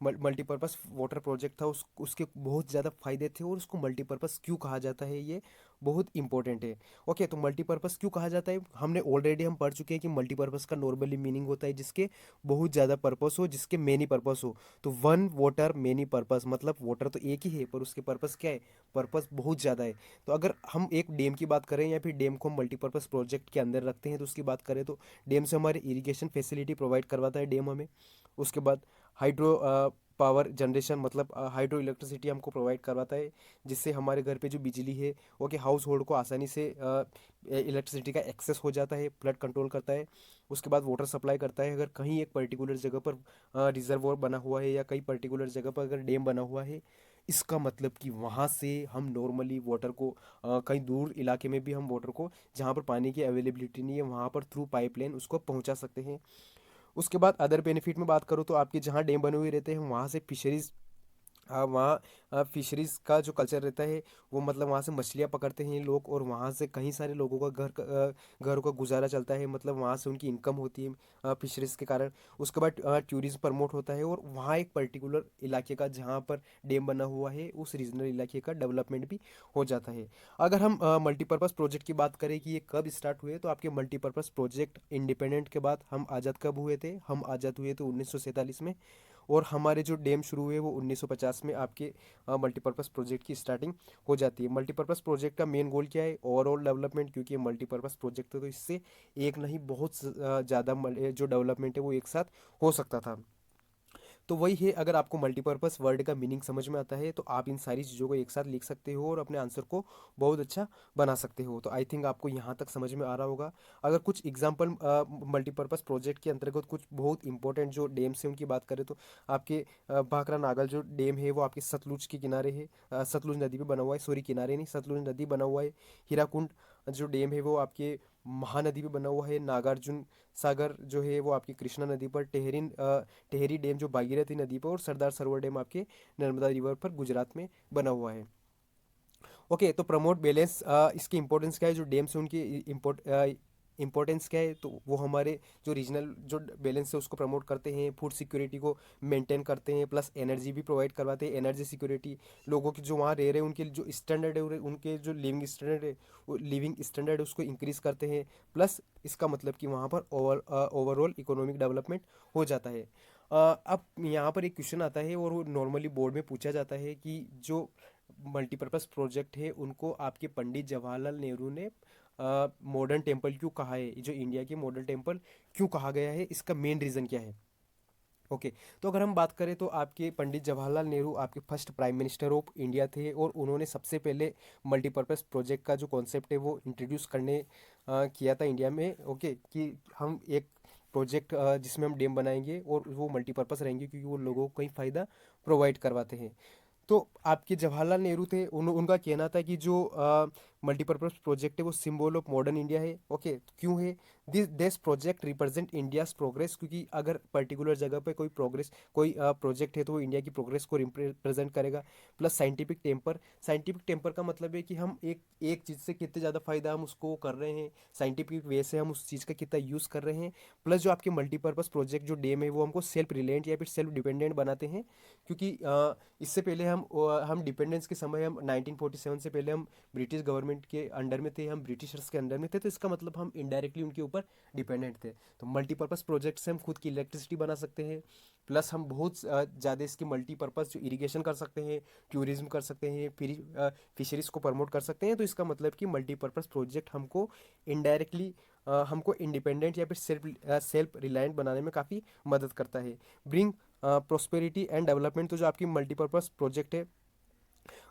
[SPEAKER 1] मल्टीपर्पज़ वाटर प्रोजेक्ट था, उसके बहुत ज़्यादा फ़ायदे थे और उसको मल्टीपर्पज़ क्यों कहा जाता है ये बहुत इंपॉर्टेंट है। ओके, तो मल्टीपर्पज़ क्यों कहा जाता है, हमने ऑलरेडी हम पढ़ चुके हैं कि मल्टीपर्पज़ का नॉर्मली मीनिंग होता है जिसके बहुत ज़्यादा पर्पस हो, जिसके मेनी पर्पस हो। तो वन वाटर मेनी पर्पस, मतलब वाटर तो एक ही है पर उसके पर्पस क्या है, पर्पस बहुत ज़्यादा है। तो अगर हम एक डैम की बात करें या फिर डैम को हम मल्टीपर्पज़ प्रोजेक्ट के अंदर रखते हैं तो उसकी बात करें तो डैम से हमारे इरिगेशन फैसिलिटी प्रोवाइड करवाता है डैम हमें। उसके बाद हाइड्रो पावर जनरेशन, मतलब हाइड्रो इलेक्ट्रिसिटी हमको प्रोवाइड करवाता है, जिससे हमारे घर पे जो बिजली है वो कि हाउस होल्ड को आसानी से इलेक्ट्रिसिटी का एक्सेस हो जाता है, फ्लड कंट्रोल करता है। उसके बाद वाटर सप्लाई करता है। अगर कहीं एक पर्टिकुलर जगह पर रिजर्वोयर बना हुआ है या कहीं पर्टिकुलर जगह पर अगर डैम बना हुआ है, इसका मतलब कि वहाँ से हम नॉर्मली वाटर को कहीं दूर इलाके में भी हम वाटर को, जहाँ पर पानी की अवेलेबिलिटी नहीं है, वहाँ पर थ्रू पाइपलाइन उसको पहुँचा सकते हैं। उसके बाद अदर बेनिफिट में बात करूँ तो आपके जहाँ डैम बने हुए रहते हैं वहाँ से फिशरीज, वहाँ फिशरीज का जो कल्चर रहता है वो, मतलब वहाँ से मछलियाँ पकड़ते हैं ये लोग और वहाँ से कई सारे लोगों का घरों का गुजारा चलता है, मतलब वहाँ से उनकी इनकम होती है फिशरीज के कारण। उसके बाद टूरिज्म प्रमोट होता है और वहाँ एक पर्टिकुलर इलाके का जहाँ पर डैम बना हुआ है उस रीजनल इलाके का डेवलपमेंट भी हो जाता है। अगर हम मल्टीपर्पज़ प्रोजेक्ट की बात करें कि ये कब स्टार्ट हुए, तो आपके मल्टीपर्पज़ प्रोजेक्ट इंडिपेंडेंट के बाद हम आज़ाद कब हुए थे, हम आज़ाद हुए थे 1947 में। और हमारे जो डैम शुरू हुए वो 1950 में आपके मल्टीपर्पज़ प्रोजेक्ट की स्टार्टिंग हो जाती है। मल्टीपर्पज़ प्रोजेक्ट का मेन गोल क्या है, ओवरऑल डेवलपमेंट, क्योंकि ये मल्टीपर्पज़ प्रोजेक्ट है तो इससे एक नहीं बहुत ज़्यादा जो डेवलपमेंट है वो एक साथ हो सकता था। तो वही है, अगर आपको मल्टीपर्पज़ वर्ड का मीनिंग समझ में आता है तो आप इन सारी चीज़ों को एक साथ लिख सकते हो और अपने आंसर को बहुत अच्छा बना सकते हो। तो आई थिंक आपको यहाँ तक समझ में आ रहा होगा। अगर कुछ एग्जांपल मल्टीपर्पज़ प्रोजेक्ट के अंतर्गत कुछ बहुत इंपॉर्टेंट जो डैम से उनकी बात करें तो आपके भाखड़ा नागल जो डैम है वो आपके सतलुज के किनारे है, सतलुज नदी पे बना हुआ है, सॉरी किनारे नहीं, सतलुज नदी बना हुआ है। हीराकुंड जो डैम है वो आपके महानदी पे बना हुआ है। नागार्जुन सागर जो है वो आपकी कृष्णा नदी पर, टेहरी डैम जो भागीरथी नदी पर, और सरदार सरोवर डैम आपके नर्मदा रिवर पर गुजरात में बना हुआ है। ओके, तो प्रमोट बैलेंस, इसकी इंपॉर्टेंस क्या है, जो डैम्स है उनकी इम्पोर्टेंस क्या है, तो वो हमारे जो रीजनल जो बैलेंस है उसको प्रमोट करते हैं, फूड सिक्योरिटी को मेंटेन करते हैं, प्लस एनर्जी भी प्रोवाइड करवाते हैं, एनर्जी सिक्योरिटी, लोगों की जो वहाँ रह रहे हैं उनके जो स्टैंडर्ड है उनके जो लिविंग स्टैंडर्ड है वो लिविंग स्टैंडर्ड उसको इंक्रीज़ करते हैं, प्लस इसका मतलब कि वहाँ पर ओवरऑल इकोनॉमिक डेवलपमेंट हो जाता है। अब यहाँ पर एक क्वेश्चन आता है और वो नॉर्मली बोर्ड में पूछा जाता है कि जो मल्टीपर्पज़ प्रोजेक्ट है उनको आपके पंडित जवाहरलाल नेहरू ने मॉडर्न टेम्पल क्यों कहा है, जो इंडिया के मॉडर्न टेम्पल क्यों कहा गया है, इसका मेन रीज़न क्या है। ओके, तो अगर हम बात करें तो आपके पंडित जवाहरलाल नेहरू आपके first prime minister of India थे और उन्होंने सबसे पहले मल्टीपर्पज़ प्रोजेक्ट का जो कॉन्सेप्ट है वो इंट्रोड्यूस किया था इंडिया में। ओके, कि हम एक प्रोजेक्ट जिसमें हम डैम बनाएंगे और वो मल्टीपर्पज़ रहेंगे क्योंकि वो लोगों को कई फ़ायदा प्रोवाइड करवाते हैं। तो आपके जवाहरलाल नेहरू थे, उनका कहना था कि जो मल्टीपर्पज़ प्रोजेक्ट है वो सिंबल ऑफ मॉडर्न इंडिया है। ओके, क्यों है, this project represent India's progress, क्योंकि अगर पर्टिकुलर जगह पे कोई प्रोजेक्ट है तो वो इंडिया की प्रोग्रेस को रिप्रेजेंट करेगा। प्लस साइंटिफिक टेम्पर का मतलब है कि हम एक चीज़ से कितने ज़्यादा फायदा हम उसको कर रहे हैं, साइंटिफिक वे से हम उस चीज़ का कितना यूज़ कर रहे हैं। प्लस जो आपके मल्टीपर्पज़ प्रोजेक्ट जो डैम है वो हमको सेल्फ रिलायंट या फिर सेल्फ डिपेंडेंट बनाते हैं, क्योंकि इससे पहले हम डिपेंडेंस के समय हम 1947 से पहले हम ब्रिटिश गवर्नमेंट के अंडर में थे, हम ब्रिटिशर्स के अंडर में थे, तो इसका मतलब हम इनडायरेक्टली उनके ऊपर डिपेंडेंट थे। तो मल्टीपर्पज़ प्रोजेक्ट से हम खुद की इलेक्ट्रिसिटी बना सकते हैं, प्लस हम बहुत ज़्यादा इसकी मल्टीपर्पज़ जो इरिगेशन कर सकते हैं, टूरिज्म कर सकते हैं, फिर फिशरीज़ को प्रमोट कर सकते हैं। तो इसका मतलब कि मल्टीपर्पज़ प्रोजेक्ट हमको इनडायरेक्टली हमको इंडिपेंडेंट या फिर सेल्फ रिलायंट बनाने में काफ़ी मदद करता है। ब्रिंग प्रोस्पेरिटी एंड डेवलपमेंट, तो जो आपकी मल्टीपर्पज़ प्रोजेक्ट है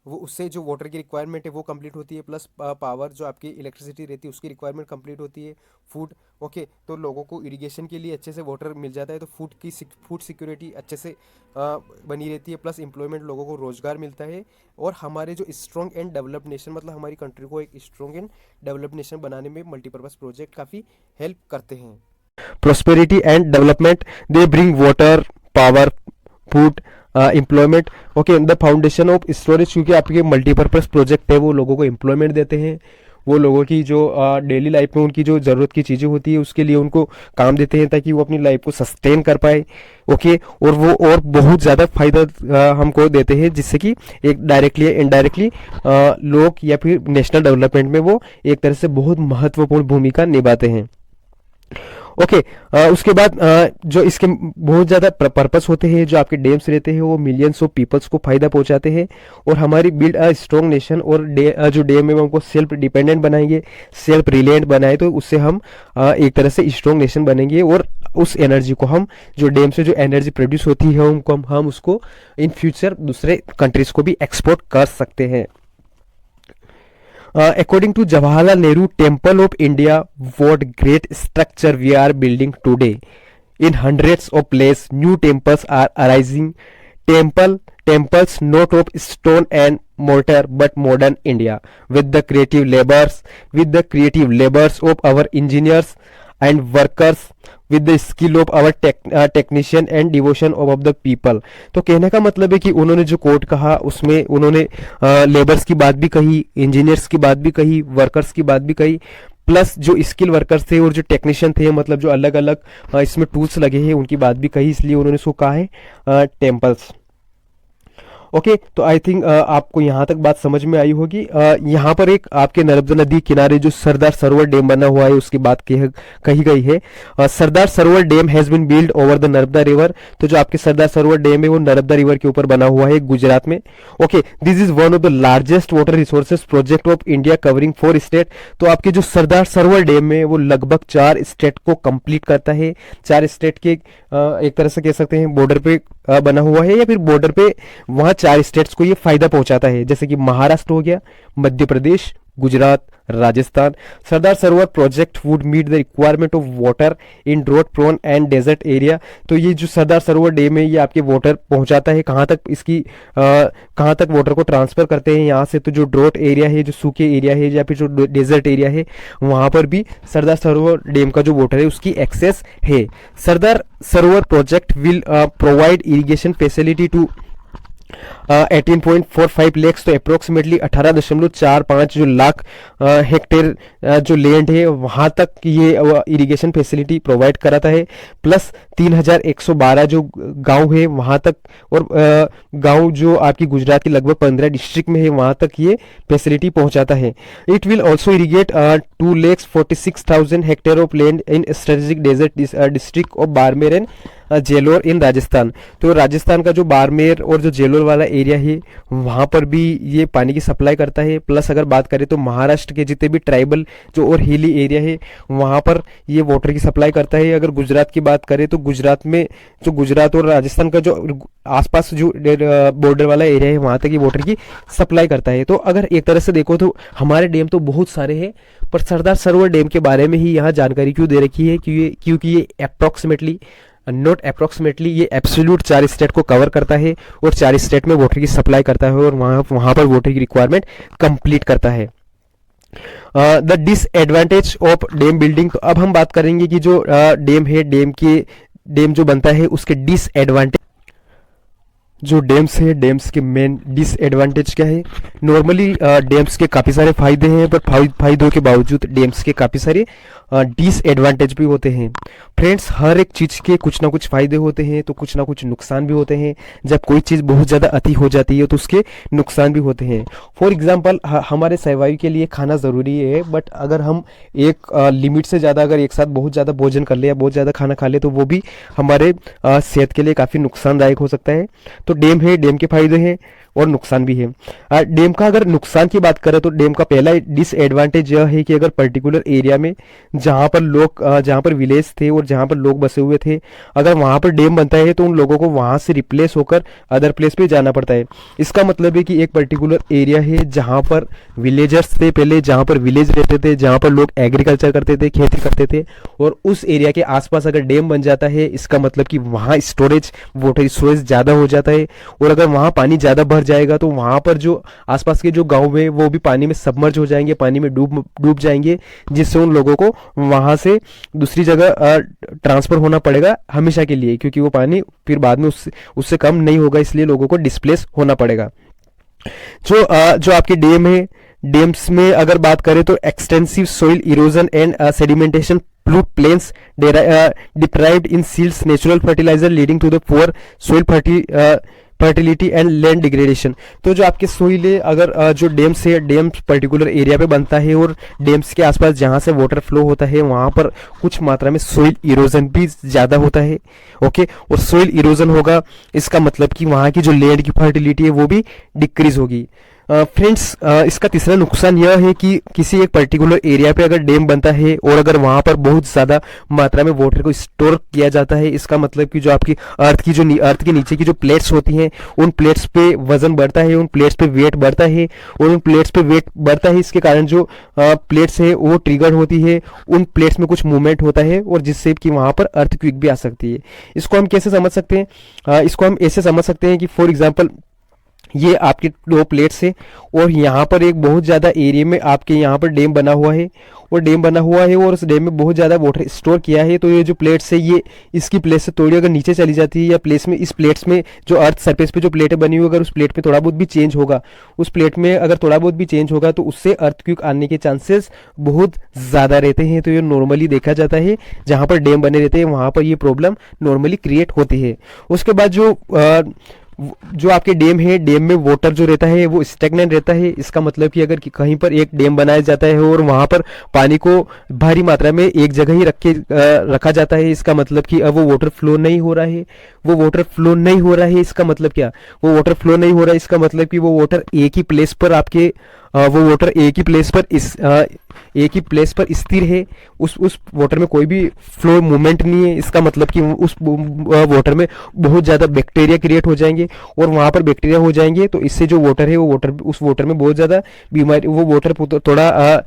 [SPEAKER 1] वो उससे जो वाटर की रिक्वायरमेंट है वो कंप्लीट होती है, प्लस पावर जो आपकी इलेक्ट्रिसिटी रहती है उसकी रिक्वायरमेंट कंप्लीट होती है। फूड, ओके, तो लोगों को इरिगेशन के लिए अच्छे से वाटर मिल जाता है, तो फूड सिक्योरिटी अच्छे से बनी रहती है, प्लस एम्प्लॉयमेंट, लोगों को रोजगार मिलता है। और हमारे जो स्ट्रॉन्ग एंड डेवलप्ड नेशन, मतलब हमारी कंट्री को एक स्ट्रॉन्ग एंड डेवलप्ड नेशन बनाने में मल्टीपर्पज़ प्रोजेक्ट काफ़ी हेल्प करते हैं।
[SPEAKER 2] Prosperity and development, they bring water, power, food, employment, okay, the foundation of storage, क्योंकि आपके मल्टीपर्पज प्रोजेक्ट है वो लोगों को एम्प्लॉयमेंट देते हैं, वो लोगों की जो डेली लाइफ में उनकी जो ज़रूरत की चीज़ें होती है उसके लिए उनको काम देते हैं ताकि वो अपनी लाइफ को सस्टेन कर पाए। ओके, और वो और बहुत ज़्यादा फायदा हमको देते हैं, जिससे कि एक डायरेक्टली या इनडायरेक्टली लोग या फिर नेशनल डेवलपमेंट में वो एक तरह से बहुत महत्वपूर्ण भूमिका निभाते हैं। ओके, उसके बाद जो इसके बहुत ज़्यादा पर्पस होते हैं, जो आपके डैम्स रहते हैं वो मिलियंस ऑफ पीपल्स को फ़ायदा पहुंचाते हैं, और हमारी बिल्ड अ स्ट्रॉन्ग नेशन, और जो डैम है वो हमको सेल्फ डिपेंडेंट बनाएंगे, सेल्फ रिलायंट बनाए, तो उससे हम एक तरह से स्ट्रॉन्ग नेशन बनेंगे, और उस एनर्जी को हम जो डैम से जो एनर्जी प्रोड्यूस होती है हम उसको इन फ्यूचर दूसरे कंट्रीज़ को भी एक्सपोर्ट कर सकते हैं। According to Jawaharlal Nehru, Temple of India, what great structure we are building today. In hundreds of places, new temples are arising. Temples not of stone and mortar, but modern India, with the creative labors of our engineers and workers, with the skill of our technician and devotion of the people। तो कहने का मतलब है कि उन्होंने जो coat कहा उसमें उन्होंने लेबर्स की बात भी कही, इंजीनियर्स की बात भी कही, वर्कर्स की बात भी कही, प्लस जो स्किल वर्कर्स थे और जो टेक्नीशियन थे, मतलब जो अलग अलग इसमें टूल्स लगे हैं उनकी बात भी कही, इसलिए उन्होंने इसको कहा है टेम्पल्स। ओके, तो आई थिंक आपको यहाँ तक बात समझ में आई होगी। यहाँ पर एक आपके नर्मदा नदी किनारे जो सरदार सरोवर डैम बना हुआ है उसकी बात कही गई है। Sardar Sarovar dam has been build over the Narmada river, तो जो आपके सरदार सरोवर डैम है वो नर्मदा रिवर के ऊपर बना हुआ है गुजरात में। Okay, this is one of the largest water resources project of India covering 4 state. तो आपके जो सरदार सरोवर डैम है वो लगभग 4 स्टेट को कंप्लीट करता है। 4 स्टेट के एक तरह से कह सकते हैं बॉर्डर पे बना हुआ है, या फिर बॉर्डर पे वहां 4 स्टेट्स को ये फायदा पहुंचाता है, जैसे कि महाराष्ट्र हो गया, Madhya Pradesh, Gujarat, Rajasthan. Sardar Sarovar project would meet the requirement of water in drought prone and desert area. तो ये जो सरदार सरोवर डैम है ये आपके वाटर पहुंचाता है, कहाँ तक वाटर को ट्रांसफर करते हैं यहाँ से, तो जो ड्रॉट एरिया है, जो सूखे एरिया है, या फिर जो डेजर्ट एरिया है, वहां पर भी सरदार सरोवर डैम का जो वाटर है उसकी एक्सेस है। Sardar Sarovar project will provide irrigation facility to 18.45 lakhs, तो अप्रोक्सीमेटली 18.45 जो लाख हेक्टेयर जो लैंड है वहाँ तक ये इरिगेशन फैसिलिटी प्रोवाइड कराता है। प्लस 3112 जो गांव है वहाँ तक, और गांव जो आपकी गुजरात की लगभग 15 डिस्ट्रिक्ट में है वहाँ तक ये फैसिलिटी पहुँचाता है। It will also irrigate 2,46,000 hectare of land in strategic desert district of Barmer and Jalore in Rajasthan. तो राजस्थान का जो बाड़मेर और जो जेलोर वाला एरिया है वहाँ पर भी ये पानी की सप्लाई करता है। प्लस अगर बात करें तो महाराष्ट्र के जितने भी ट्राइबल जो और हिली एरिया है वहाँ पर ये वाटर की सप्लाई करता है। अगर गुजरात की बात करें तो गुजरात में जो गुजरात और राजस्थान का जो आसपास जो बॉर्डर वाला एरिया है वहाँ तक ये वाटर की सप्लाई करता है। तो अगर एक तरह से देखो तो हमारे डैम तो बहुत सारे हैं, पर सरदार सरोवर डैम के बारे में ही यहाँ जानकारी क्यों दे रखी है क्योंकि ये अप्रोक्सीमेटली नॉट अप्रोक्सीमेटली ये एब्सोल्यूट 4 स्टेट को कवर करता है और 4 स्टेट में वाटर की सप्लाई करता है और वहाँ पर वाटर की रिक्वायरमेंट कंप्लीट करता है। The disadvantage of dam building, तो अब हम बात करेंगे कि जो डैम है डैम जो बनता है उसके डिसएडवांटेज। जो डैम्स है डैम्स के मेन डिसएडवांटेज क्या है। नॉर्मली डैम्स के काफ़ी सारे फायदे हैं, पर फायदों के बावजूद डैम्स के काफ़ी सारे डिसएडवांटेज भी होते हैं। फ्रेंड्स, हर एक चीज़ के कुछ ना कुछ फायदे होते हैं तो कुछ ना कुछ नुकसान भी होते हैं। जब कोई चीज़ बहुत ज़्यादा अति हो जाती है तो उसके नुकसान भी होते हैं। फॉर एग्जाम्पल हमारे सर्वाइव के लिए खाना ज़रूरी है, बट अगर हम एक लिमिट से ज़्यादा अगर एक साथ बहुत ज़्यादा भोजन कर ले या बहुत ज़्यादा खाना खा ले तो वो भी हमारे सेहत के लिए काफ़ी नुकसानदायक हो सकता है। तो डैम है, डैम के फायदे हैं और नुकसान भी है। डैम का अगर नुकसान की बात करें तो डैम का पहला डिसएडवांटेज यह है कि अगर पर्टिकुलर एरिया में जहाँ पर विलेज थे और जहाँ पर लोग बसे हुए थे, अगर वहाँ पर डैम बनता है तो उन लोगों को वहाँ से रिप्लेस होकर अदर प्लेस पे जाना पड़ता है। इसका मतलब है कि एक पर्टिकुलर एरिया है जहाँ पर विलेजर्स थे पहले, जहाँ पर विलेज रहते थे, जहाँ पर लोग एग्रीकल्चर करते थे, खेती करते थे, और उस एरिया के आसपास अगर डैम बन जाता है इसका मतलब कि वहाँ स्टोरेज वाटर स्टोरेज ज़्यादा हो जाता है, और अगर वहाँ पानी ज़्यादा भर जाएगा तो वहाँ पर जो आसपास के जो गांव है वो भी पानी में सबमर्ज हो जाएंगे, पानी में डूब जाएंगे, जिससे उन लोगों को वहाँ से दूसरी जगह ट्रांसफर होना पड़ेगा हमेशा के लिए, क्योंकि वो पानी फिर बाद में उससे कम नहीं होगा, इसलिए लोगों को डिस्प्लेस होना पड़ेगा। जो आपके डैम है, डैम्स में अगर बात करें तो extensive soil erosion and sedimentation flood plains deprived in silts natural fertilizer leading to the poor soil fertility and land degradation. तो जो आपके सोइल है, अगर जो डैम्स है, डैम्स पर्टिकुलर एरिया पे बनता है और डैम्स के आसपास जहाँ से वाटर फ्लो होता है वहाँ पर कुछ मात्रा में सोइल इरोजन भी ज़्यादा होता है। ओके, और सोइल इरोजन होगा इसका मतलब कि वहाँ की जो लैंड की फर्टिलिटी है वो भी डिक्रीज होगी। फ्रेंड्स, इसका तीसरा नुकसान यह है कि किसी एक पर्टिकुलर एरिया पे अगर डैम बनता है और अगर वहाँ पर बहुत ज़्यादा मात्रा में वाटर को स्टोर किया जाता है, इसका मतलब कि जो आपकी अर्थ के नीचे की जो प्लेट्स होती हैं उन प्लेट्स पे वजन बढ़ता है, उन प्लेट्स पे वेट बढ़ता है, और उन प्लेट्स पे वेट बढ़ता है इसके कारण जो प्लेट्स है वो ट्रिगर होती है, उन प्लेट्स में कुछ मूवमेंट होता है और जिससे कि वहाँ पर अर्थक्वेक भी आ सकती है। इसको हम कैसे समझ सकते हैं? इसको हम ऐसे समझ सकते हैं कि फॉर एग्जाम्पल ये आपके 2 प्लेट्स है और यहाँ पर एक बहुत ज़्यादा एरिया में आपके यहाँ पर डैम बना हुआ है, और उस डैम में बहुत ज़्यादा वाटर स्टोर किया है। तो ये जो प्लेट्स है ये इसकी प्लेट से थोड़ी अगर नीचे चली जाती है, या इस प्लेट्स में जो अर्थ सरफेस पे जो प्लेटें बनी हुई अगर उस प्लेट में थोड़ा बहुत भी चेंज होगा, उस प्लेट में अगर थोड़ा बहुत भी चेंज होगा तो उससे अर्थक्वेक आने के चांसेस बहुत ज़्यादा रहते हैं। तो ये नॉर्मली देखा जाता है, जहाँ पर डैम बने रहते हैं वहाँ पर ये प्रॉब्लम नॉर्मली क्रिएट होती है। उसके बाद जो आपके डैम है, डैम में वाटर जो रहता है वो स्टैग्नेंट रहता है। इसका मतलब कि अगर कहीं पर एक डैम बनाया जाता है और वहाँ पर पानी को भारी मात्रा में एक जगह ही रखा जाता है, इसका मतलब कि अब वो वाटर फ्लो नहीं हो रहा है। इसका मतलब क्या? वो वाटर फ्लो नहीं हो रहा है, इसका मतलब कि वो वाटर एक ही प्लेस पर स्थिर है, उस वाटर में कोई भी फ्लो मूवमेंट नहीं है। इसका मतलब कि उस वाटर में बहुत ज़्यादा बैक्टीरिया क्रिएट हो जाएंगे, और वहाँ पर बैक्टीरिया हो जाएंगे तो इससे जो वाटर है उस वाटर में बहुत ज़्यादा बीमारी, वो वाटर थोड़ा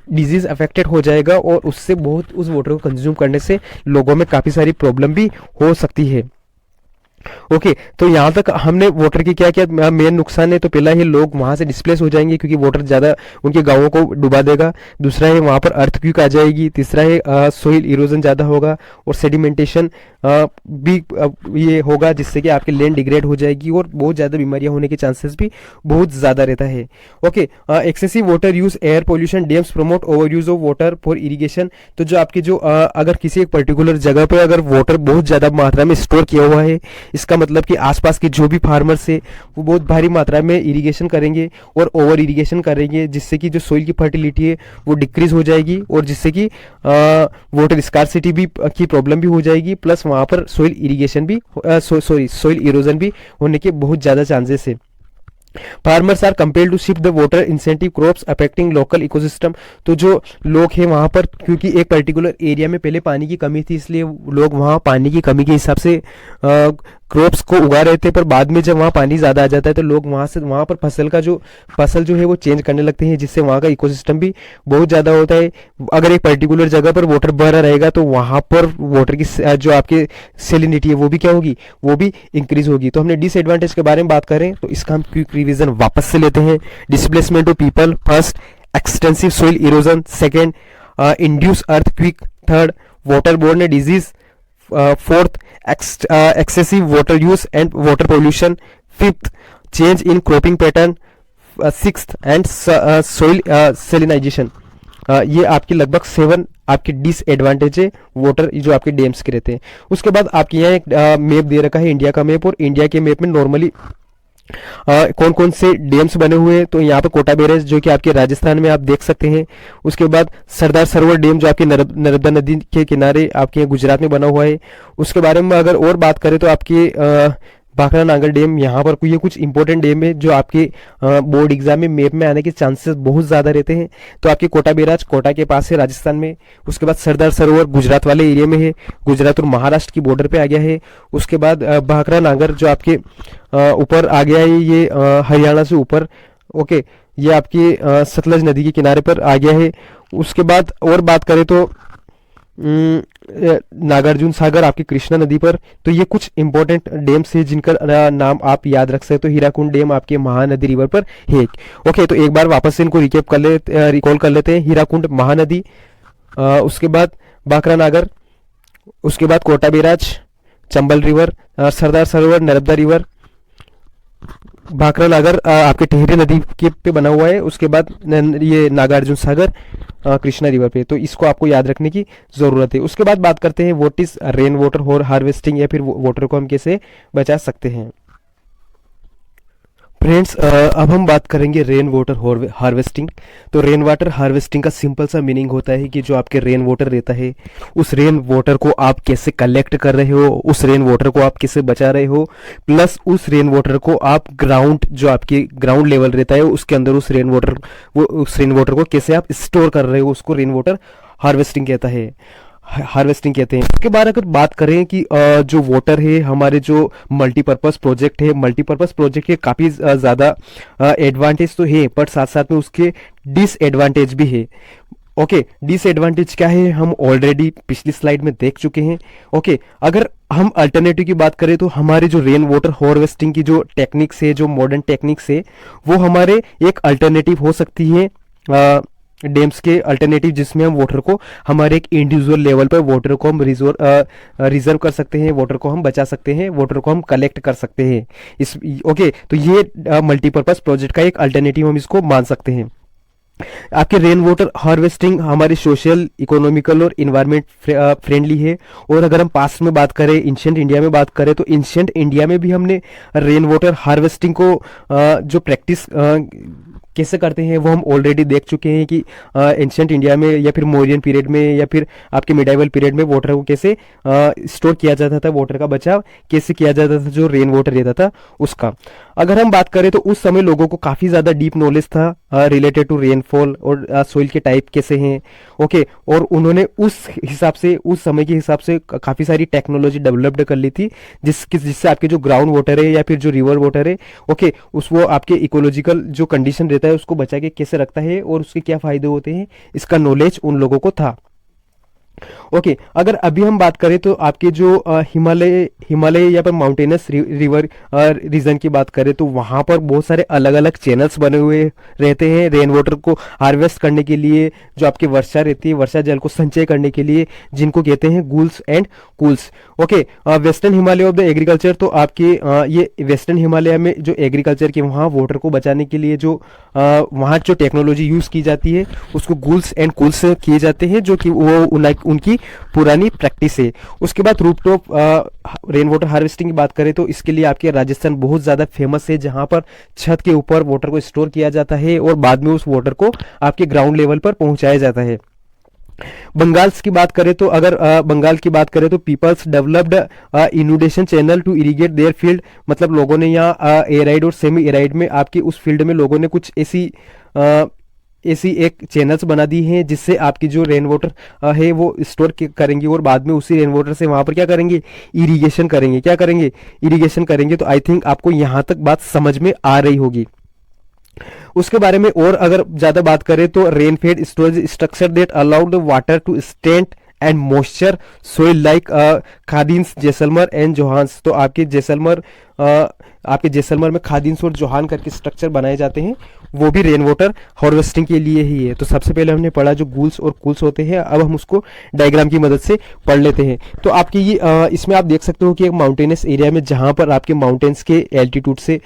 [SPEAKER 2] डिजीज अफेक्टेड हो जाएगा, और उससे उस वाटर को कंज्यूम करने से लोगों में काफ़ी सारी प्रॉब्लम भी हो सकती है। ओके, तो यहाँ तक हमने वाटर की क्या क्या मेन नुकसान है। तो पहला है लोग वहाँ से डिस्प्लेस हो जाएंगे क्योंकि वाटर ज़्यादा उनके गांवों को डुबा देगा। दूसरा है वहाँ पर अर्थक्वेक आ जाएगी। तीसरा है सोइल इरोजन ज़्यादा होगा और सेडिमेंटेशन भी ये होगा, जिससे कि आपकी लैंड डिग्रेड हो जाएगी और बहुत ज़्यादा बीमारियाँ होने के चांसेस भी बहुत ज़्यादा रहता है। Okay, excessive water use, air pollution, dams promote over use of water for irrigation. तो जो आपके जो अगर किसी एक पर्टिकुलर जगह पर अगर वाटर बहुत ज़्यादा मात्रा में स्टोर किया हुआ है, इसका मतलब कि आसपास के जो भी फार्मर्स है वो बहुत भारी मात्रा में इरिगेशन करेंगे और ओवर इरिगेशन करेंगे, जिससे कि जो सोइल की फर्टिलिटी है वो डिक्रीज हो जाएगी और जिससे कि वाटर स्कार्सिटी भी की प्रॉब्लम भी हो जाएगी, प्लस वहाँ पर सोइल इरिगेशन भी सोइल इरोजन भी होने के बहुत ज़्यादा चांसेस है। Farmers are compelled to shift the water intensive crops affecting local ecosystem. तो जो लोग हैं वहाँ पर, क्योंकि एक पर्टिकुलर एरिया में पहले पानी की कमी थी, इसलिए लोग वहाँ पानी की कमी के हिसाब से क्रॉप्स को उगा रहे थे। पर बाद में जब वहाँ पानी ज़्यादा आ जाता है तो लोग वहाँ पर फसल जो है वो चेंज करने लगते हैं, जिससे वहाँ का इकोसिस्टम भी बहुत ज़्यादा होता है। अगर एक पर्टिकुलर जगह पर वाटर बह रहा रहेगा तो वहाँ पर वाटर की जो आपके सेलिनिटी है वो भी क्या होगी, वो भी इंक्रीज होगी। तो हमने डिसएडवांटेज के बारे में बात करें तो इसका हम क्विक रिवीजन वापस से लेते हैं। Displacement of people, first extensive soil erosion, second induce earthquake, third water borne disease, fourth excessive water use and water pollution, fifth change in cropping pattern, sixth and soil salinization। ये आपकी लगभग 7 आपके disadvantage है water जो आपके dams के रहते हैं। उसके बाद आपके यहाँ एक मैप दे रखा है, इंडिया का मैप, और इंडिया के मैप में नॉर्मली कौन कौन से डैम्स बने हुए हैं। तो यहाँ पे कोटा बैरेज जो कि आपके राजस्थान में आप देख सकते हैं। उसके बाद सरदार सरोवर डैम जो आपके नर्मदा नदी के किनारे आपके गुजरात में बना हुआ है। उसके बारे में अगर और बात करें तो आपके भाखड़ा नागर डैम, यहाँ पर ये कुछ इंपॉर्टेंट डैम है जो आपके बोर्ड एग्जाम में मैप में आने के चांसेस बहुत ज़्यादा रहते हैं। तो आपके कोटा बैराज कोटा के पास है राजस्थान में। उसके बाद सरदार सरोवर गुजरात वाले एरिया में है, गुजरात और महाराष्ट्र की बॉर्डर पे आ गया है। उसके बाद भाखड़ा नागर जो आपके ऊपर आ गया है, ये हरियाणा से ऊपर, ओके, ये आपकी सतलज नदी के किनारे पर आ गया है। उसके बाद और बात करें तो नागार्जुन सागर आपकी कृष्णा नदी पर। तो ये कुछ इंपॉर्टेंट डैम्स है जिनका नाम आप याद रख सकते हो। हीराकुंड डैम आपके महानदी रिवर पर है। ओके, तो एक बार वापस से इनको रिकॉल कर लेते हैं। हीराकुंड महानदी, उसके बाद बाखरा नागर, उसके बाद Kota barrage, Chambal river, Sardar Sarovar Narmada river, Bhakra नागर आपके टिहरी नदी के पे बना हुआ है। उसके बाद ये नागार्जुन सागर कृष्णा रिवर पे। तो इसको आपको याद रखने की ज़रूरत है। उसके बाद बात करते हैं what is rain water harvesting, या फिर वाटर को हम कैसे बचा सकते हैं। फ्रेंड्स, अब हम बात करेंगे रेन वाटर हार्वेस्टिंग। तो रेन वाटर हार्वेस्टिंग का सिंपल सा मीनिंग होता है कि जो आपके रेन वाटर रहता है उस रेन वाटर को आप कैसे कलेक्ट कर रहे हो, उस रेन वाटर को आप कैसे बचा रहे हो, प्लस उस रेन वाटर को आप ग्राउंड जो आपके ग्राउंड लेवल रहता है उसके अंदर उस रेन वाटर को कैसे आप स्टोर कर रहे हो, उसको रेन वाटर हार्वेस्टिंग कहते हैं। उसके बाद अगर बात करें कि जो वाटर है हमारे जो मल्टीपर्पज़ प्रोजेक्ट के काफ़ी ज़्यादा एडवांटेज तो है, पर साथ साथ में उसके डिसएडवांटेज भी है। ओके, डिसएडवांटेज क्या है हम ऑलरेडी पिछली स्लाइड में देख चुके हैं। ओके, अगर हम अल्टरनेटिव की बात करें तो हमारे जो रेन वाटर हार्वेस्टिंग की जो टेक्निक्स है, जो मॉडर्न टेक्निक्स है, वो हमारे एक अल्टरनेटिव हो सकती है डैम्स के अल्टरनेटिव, जिसमें हम वाटर को हमारे एक इंडिविजुअल लेवल पर वाटर को हम रिजर्व कर सकते हैं, वाटर को हम बचा सकते हैं, वाटर को हम कलेक्ट कर सकते हैं। ओके, तो ये मल्टीपर्पज़ प्रोजेक्ट का एक अल्टरनेटिव हम इसको मान सकते हैं। आपके रेन वाटर हार्वेस्टिंग हमारे सोशल, इकोनॉमिकल और इन्वायरमेंट फ्रेंडली है। और अगर हम पास्ट में बात करें, एंशिएंट इंडिया में बात करें, तो एंशिएंट इंडिया में भी हमने रेन वाटर हार्वेस्टिंग को जो प्रैक्टिस कैसे करते हैं वो हम ऑलरेडी देख चुके हैं कि एंशिएंट इंडिया में या फिर मौर्यन पीरियड में या फिर आपके मिडाइवल पीरियड में वाटर को कैसे स्टोर किया जाता था, वाटर का बचाव कैसे किया जाता था, जो रेन वाटर रहता था उसका। अगर हम बात करें तो उस समय लोगों को काफ़ी ज़्यादा डीप नॉलेज था रिलेटेड टू रेनफॉल और सोइल के टाइप कैसे हैं। ओके, और उन्होंने उस हिसाब से, उस समय के हिसाब से काफ़ी सारी टेक्नोलॉजी डेवलप्ड कर ली थी जिससे आपके जो ग्राउंड वाटर है या फिर जो रिवर वाटर है, ओके, वो आपके इकोलॉजिकल जो कंडीशन रहता है उसको बचा के कैसे रखता है और उसके क्या फ़ायदे होते हैं, इसका नॉलेज उन लोगों को था। ओके, अगर अभी हम बात करें तो आपके जो हिमालय या पर माउंटेनस रिवर रीजन की बात करें तो वहाँ पर बहुत सारे अलग अलग चैनल्स बने हुए रहते हैं रेन वाटर को हार्वेस्ट करने के लिए, जो आपकी वर्षा रहती है वर्षा जल को संचय करने के लिए, जिनको कहते हैं girls and cools. Okay, western Himalaya of the agriculture, तो आपके ये वेस्टर्न हिमालय में जो एग्रीकल्चर के वहाँ वाटर को बचाने के लिए जो वहाँ जो टेक्नोलॉजी यूज़ की जाती है उसको गूल्स एंड कूल्स किए जाते हैं, जो कि वो उनकी पुरानी प्रैक्टिस है। उसके बाद रूफटॉप रेन वाटर हार्वेस्टिंग की बात करें तो इसके लिए आपके राजस्थान बहुत ज़्यादा फेमस है, जहाँ पर छत के ऊपर वाटर को स्टोर किया जाता है और बाद में उस वाटर को आपके ग्राउंड लेवल पर पहुंचाया जाता है। बंगाल की बात करें तो अगर बंगाल की बात करें तो peoples developed inundation channel to irrigate their field, मतलब लोगों ने यहाँ एराइड और सेमी एराइड में आपकी उस फील्ड में लोगों ने कुछ ऐसी एक चैनल्स बना दी हैं जिससे आपकी जो रेन वाटर है वो स्टोर करेंगे और बाद में उसी रेन वाटर से वहां पर क्या करेंगे, इरिगेशन करेंगे। क्या करेंगे, इरिगेशन करेंगे। तो आई थिंक आपको यहां तक बात समझ में आ रही होगी। उसके बारे में और अगर ज्यादा बात करें तो rain fed storage structure that allowed the water to stand and moisture soil like khadins Jaisalmer and johads. तो आपके जैसलमेर में खादीन्स और जोहान करके स्ट्रक्चर बनाए जाते हैं, वो भी रेन वाटर हार्वेस्टिंग के लिए ही है। तो सबसे पहले हमने पढ़ा जो गूल्स और कूल्स होते हैं, अब हम उसको डायग्राम की मदद से पढ़ लेते हैं। तो आपकी ये इसमें आप देख सकते हो कि एक माउंटेनस एरिया में जहाँ पर आपके माउंटेन्स के एल्टीट्यूड से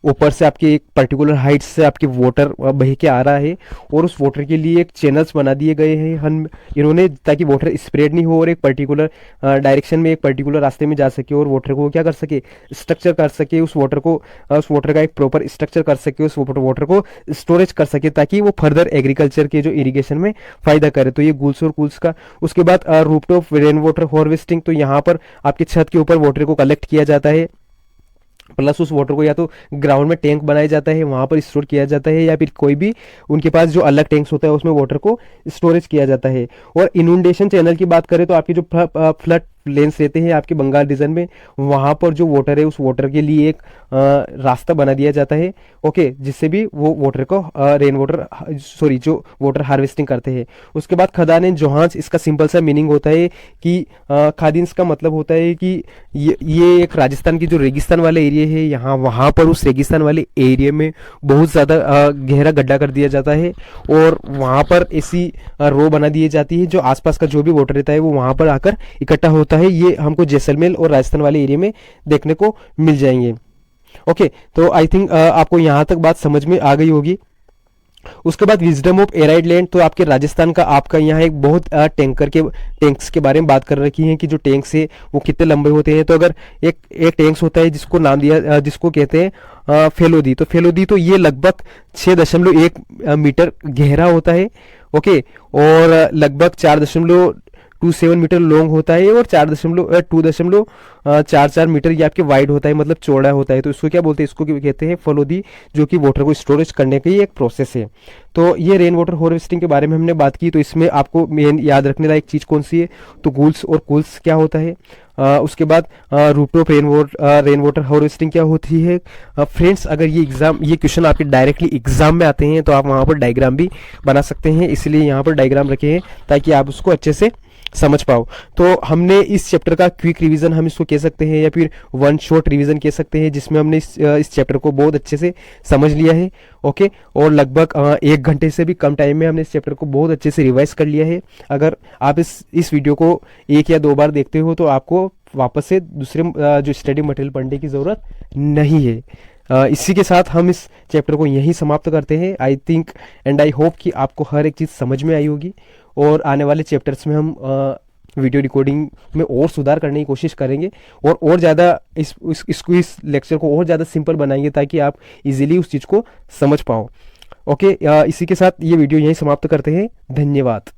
[SPEAKER 2] ऊपर से आपके एक पर्टिकुलर हाइट से आपके वाटर बह के आ रहा है और उस वाटर के लिए एक चैनल्स बना दिए गए हैं हम इन्होंने, ताकि वाटर स्प्रेड नहीं हो और एक पर्टिकुलर डायरेक्शन में एक पर्टिकुलर रास्ते में जा सके और वाटर को क्या कर सके, स्ट्रक्चर कर सके, उस वाटर का एक प्रॉपर स्ट्रक्चर कर सके, उस वाटर को स्टोरेज कर सके ताकि वो फर्दर एग्रीकल्चर के जो इरिगेशन में फायदा करे। तो ये गूल्स और कूल्स का। उसके बाद रूफटॉप रेन वाटर हार्वेस्टिंग, तो यहाँ पर आपकी छत के ऊपर वाटर को कलेक्ट किया जाता है, प्लस उस वाटर को या तो ग्राउंड में टैंक बनाया जाता है वहां पर स्टोर किया जाता है, या फिर कोई भी उनके पास जो अलग टैंक्स होता है उसमें वाटर को स्टोरेज किया जाता है। और इनुंडेशन चैनल की बात करें तो आपकी जो फ्लड लेंस रहते हैं आपके बंगाल रीजन में, वहां पर जो वाटर है उस वाटर के लिए एक रास्ता बना दिया जाता है। ओके, जिससे भी वो वाटर को जो वाटर हार्वेस्टिंग करते हैं। उसके बाद खदान एंड जोहान्स, इसका सिंपल सा मीनिंग होता है कि खादिन्स का मतलब होता है कि ये एक राजस्थान की जो रेगिस्तान वाला एरिया है, यहाँ वहाँ पर उस रेगिस्तान वाले एरिया में बहुत ज़्यादा गहरा गड्ढा कर दिया जाता है और वहाँ पर ऐसी रो बना दी जाती है जो आसपास का जो भी वाटर रहता है वो वहाँ पर आकर इकट्ठा होता है। ये हमको जैसलमेर और राजस्थान वाले एरिया में देखने को मिल जाएंगे। ओके, तो आई थिंक आपको यहाँ तक बात समझ में आ गई होगी। उसके बाद विजडम ऑफ एराइड लैंड, तो आपके राजस्थान का आपका यहाँ एक बहुत टैंक्स के बारे में बात कर रखी है कि जो टैंक्स है वो कितने लंबे होते हैं। तो अगर एक टैंक्स होता है जिसको नाम दिया जिसको कहते हैं फेलोदी, तो फेलोदी तो ये लगभग 6.1 मीटर गहरा होता है। ओके, और लगभग 4.27 मीटर लॉन्ग होता है और 2.44 मीटर ये आपके वाइड होता है, मतलब चौड़ा होता है। तो इसको क्या बोलते हैं, इसको कहते हैं फलोदी, जो कि वाटर को स्टोरेज करने की एक प्रोसेस है। तो ये रेन वाटर हार्वेस्टिंग के बारे में हमने बात की। तो इसमें आपको मेन याद रखने लायक चीज़ कौन सी है, तो गूल्स और कूल्स क्या होता है। उसके बाद रूफटॉप रेन वाटर हार्वेस्टिंग क्या होती है। फ्रेंड्स, अगर ये क्वेश्चन आपके डायरेक्टली एग्जाम में आते हैं तो आप वहाँ पर डायग्राम भी बना सकते हैं, इसलिए यहाँ पर डायग्राम रखे हैं ताकि आप उसको अच्छे से समझ पाओ। तो हमने इस चैप्टर का क्विक रिवीजन हम इसको कह सकते हैं या फिर वन शॉट रिवीजन कह सकते हैं, जिसमें हमने इस चैप्टर को बहुत अच्छे से समझ लिया है। ओके, और लगभग 1 घंटे से भी कम टाइम में हमने इस चैप्टर को बहुत अच्छे से रिवाइज कर लिया है। अगर आप इस वीडियो को 1 या 2 बार देखते हो तो आपको वापस से दूसरे जो स्टडी मटेरियल पढ़ने की ज़रूरत नहीं है। इसी के साथ हम इस चैप्टर को यहीं समाप्त करते हैं। I think and I hope कि आपको हर एक चीज़ समझ में आई होगी और आने वाले चैप्टर्स में हम वीडियो रिकॉर्डिंग में और सुधार करने की कोशिश करेंगे और ज़्यादा इस लेक्चर को और ज़्यादा सिंपल बनाएंगे ताकि आप इजीली उस चीज़ को समझ पाओ। ओके, इसी के साथ ये वीडियो यहीं समाप्त करते हैं। धन्यवाद।